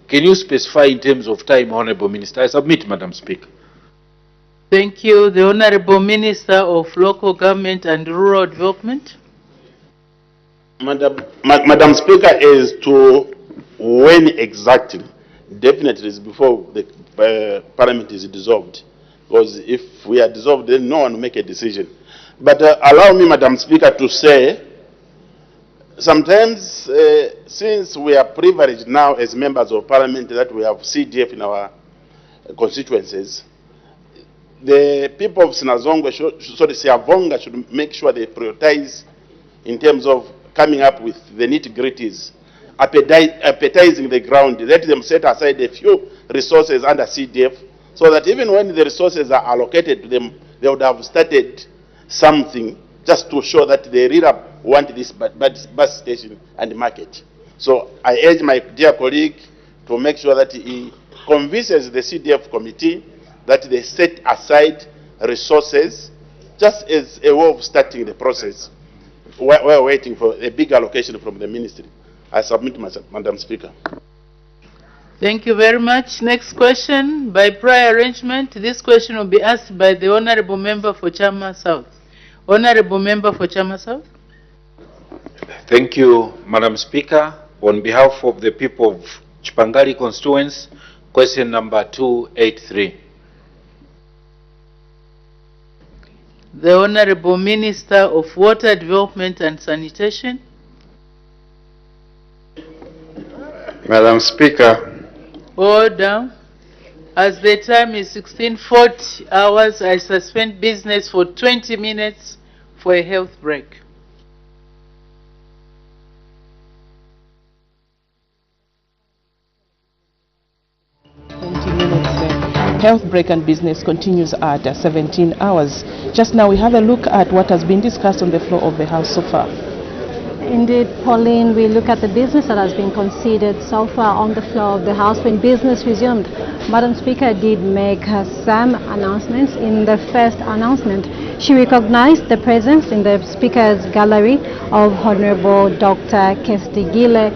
Can you specify in terms of time, Honorable Minister? I submit, Madam Speaker. Thank you. The Honorable Minister of Local Government and Rural Development. Madam Speaker, as to when exactly, definitely is before the Parliament is dissolved. Because if we are dissolved, then no one will make a decision. But allow me, Madam Speaker, to say, sometimes, since we are privileged now as members of Parliament that we have CDF in our constituencies, the people of Siavonga should make sure they prioritize in terms of coming up with the nitty-gritties, appetizing the ground, let them set aside a few resources under CDF, so that even when the resources are allocated to them, they would have started something just to show that they really want this bus station and market. So I urge my dear colleague to make sure that he convinces the CDF committee that they set aside resources just as a way of starting the process. We're waiting for a big allocation from the ministry. I submit, Madam Speaker. Thank you very much. Next question. By prior arrangement, this question will be asked by the Honorable Member for Chama South. Honorable Member for Chama South. Thank you, Madam Speaker. On behalf of the people of Chipangali constituents, question number 283. The Honorable Minister of Water Development and Sanitation. Madam Speaker. Order. As the time is 16:40 hours, I suspend business for 20 minutes for a health break. Health break and business continues at 17 hours. Just now we have a look at what has been discussed on the floor of the House so far. Indeed, Pauline, we look at the business that has been considered so far on the floor of the House when business resumed. Madam Speaker did make some announcements. In the first announcement, she recognized the presence in the Speaker's gallery of Honorable Dr. Kestigile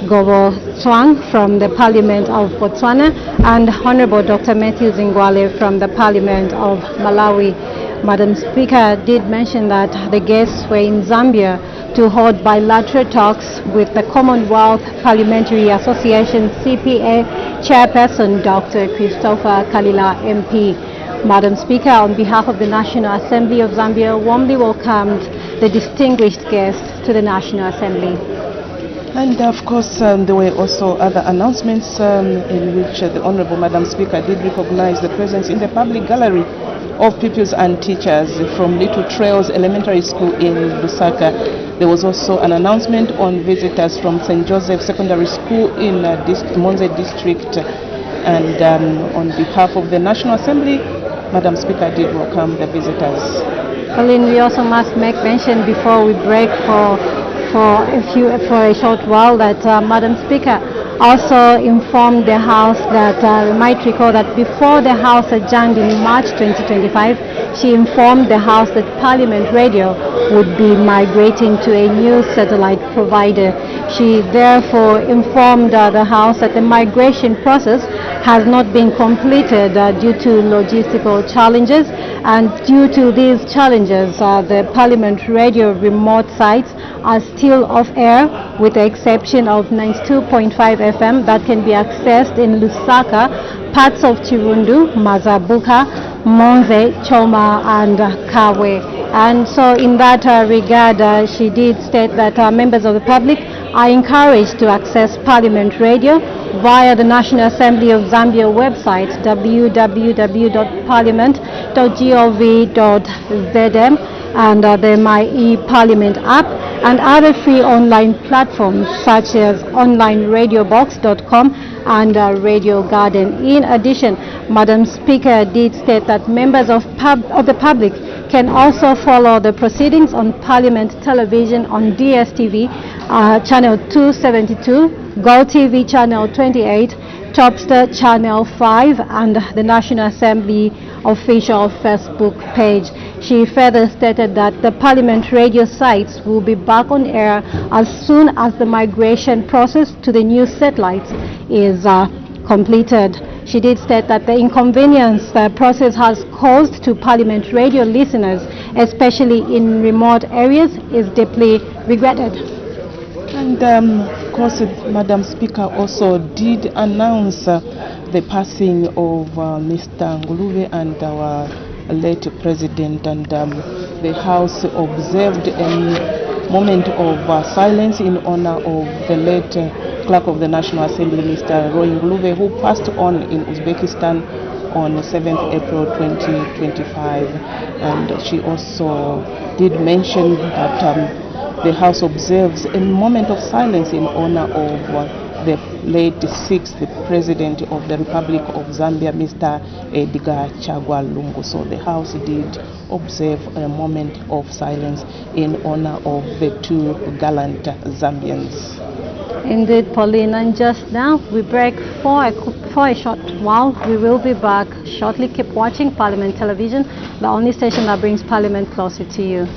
Gobo Tswang from the Parliament of Botswana and Honorable Dr. Matthew Zingwale from the Parliament of Malawi. Madam Speaker did mention that the guests were in Zambia to hold bilateral talks with the Commonwealth Parliamentary Association CPA Chairperson Dr. Christopher Kalila MP. Madam Speaker, on behalf of the National Assembly of Zambia, warmly welcomed the distinguished guests to the National Assembly. And of course, there were also other announcements in which the Honorable Madam Speaker did recognize the presence in the public gallery of pupils and teachers from Little Trails Elementary School in Lusaka. There was also an announcement on visitors from St. Joseph Secondary School in Monze District. And on behalf of the National Assembly, Madam Speaker did welcome the visitors. Pauline, we also must make mention before we break for a short while that Madam Speaker also informed the House that, you might recall that before the House adjourned in March 2025, she informed the House that Parliament Radio would be migrating to a new satellite provider. She therefore informed the House that the migration process has not been completed due to logistical challenges, and due to these challenges, the Parliament Radio remote sites are still off air, with the exception of 92.5 FM that can be accessed in Lusaka, parts of Chirundu, Mazabuka, Monze, Choma, and Kawe. And so in that regard, she did state that members of the public are encouraged to access Parliament Radio via the National Assembly of Zambia website, www.parliament.gov.zm, and the My eParliament app, and other free online platforms such as onlineradiobox.com and Radio Garden. In addition, Madam Speaker did state that members of the public can also follow the proceedings on Parliament Television on DSTV, Channel 272, GoTV Channel 28, Topster Channel 5, and the National Assembly official Facebook page. She further stated that the Parliament Radio sites will be back on air as soon as the migration process to the new satellites is completed. She did state that the inconvenience the process has caused to Parliament Radio listeners, especially in remote areas, is deeply regretted. And of course, Madam Speaker also did announce the passing of Mr. Nguluve and our late president, and the House observed a moment of silence in honor of the late Clerk of the National Assembly, Mr. Roy Nguluve, who passed on in Uzbekistan on 7th April 2025. And she also did mention that the House observes a moment of silence in honor of the late 6th President of the Republic of Zambia, Mr. Edgar Chagwa Lungu. So the House did observe a moment of silence in honor of the two gallant Zambians. Indeed, Pauline, and just now we break for a short while. We will be back shortly. Keep watching Parliament Television, the only station that brings Parliament closer to you.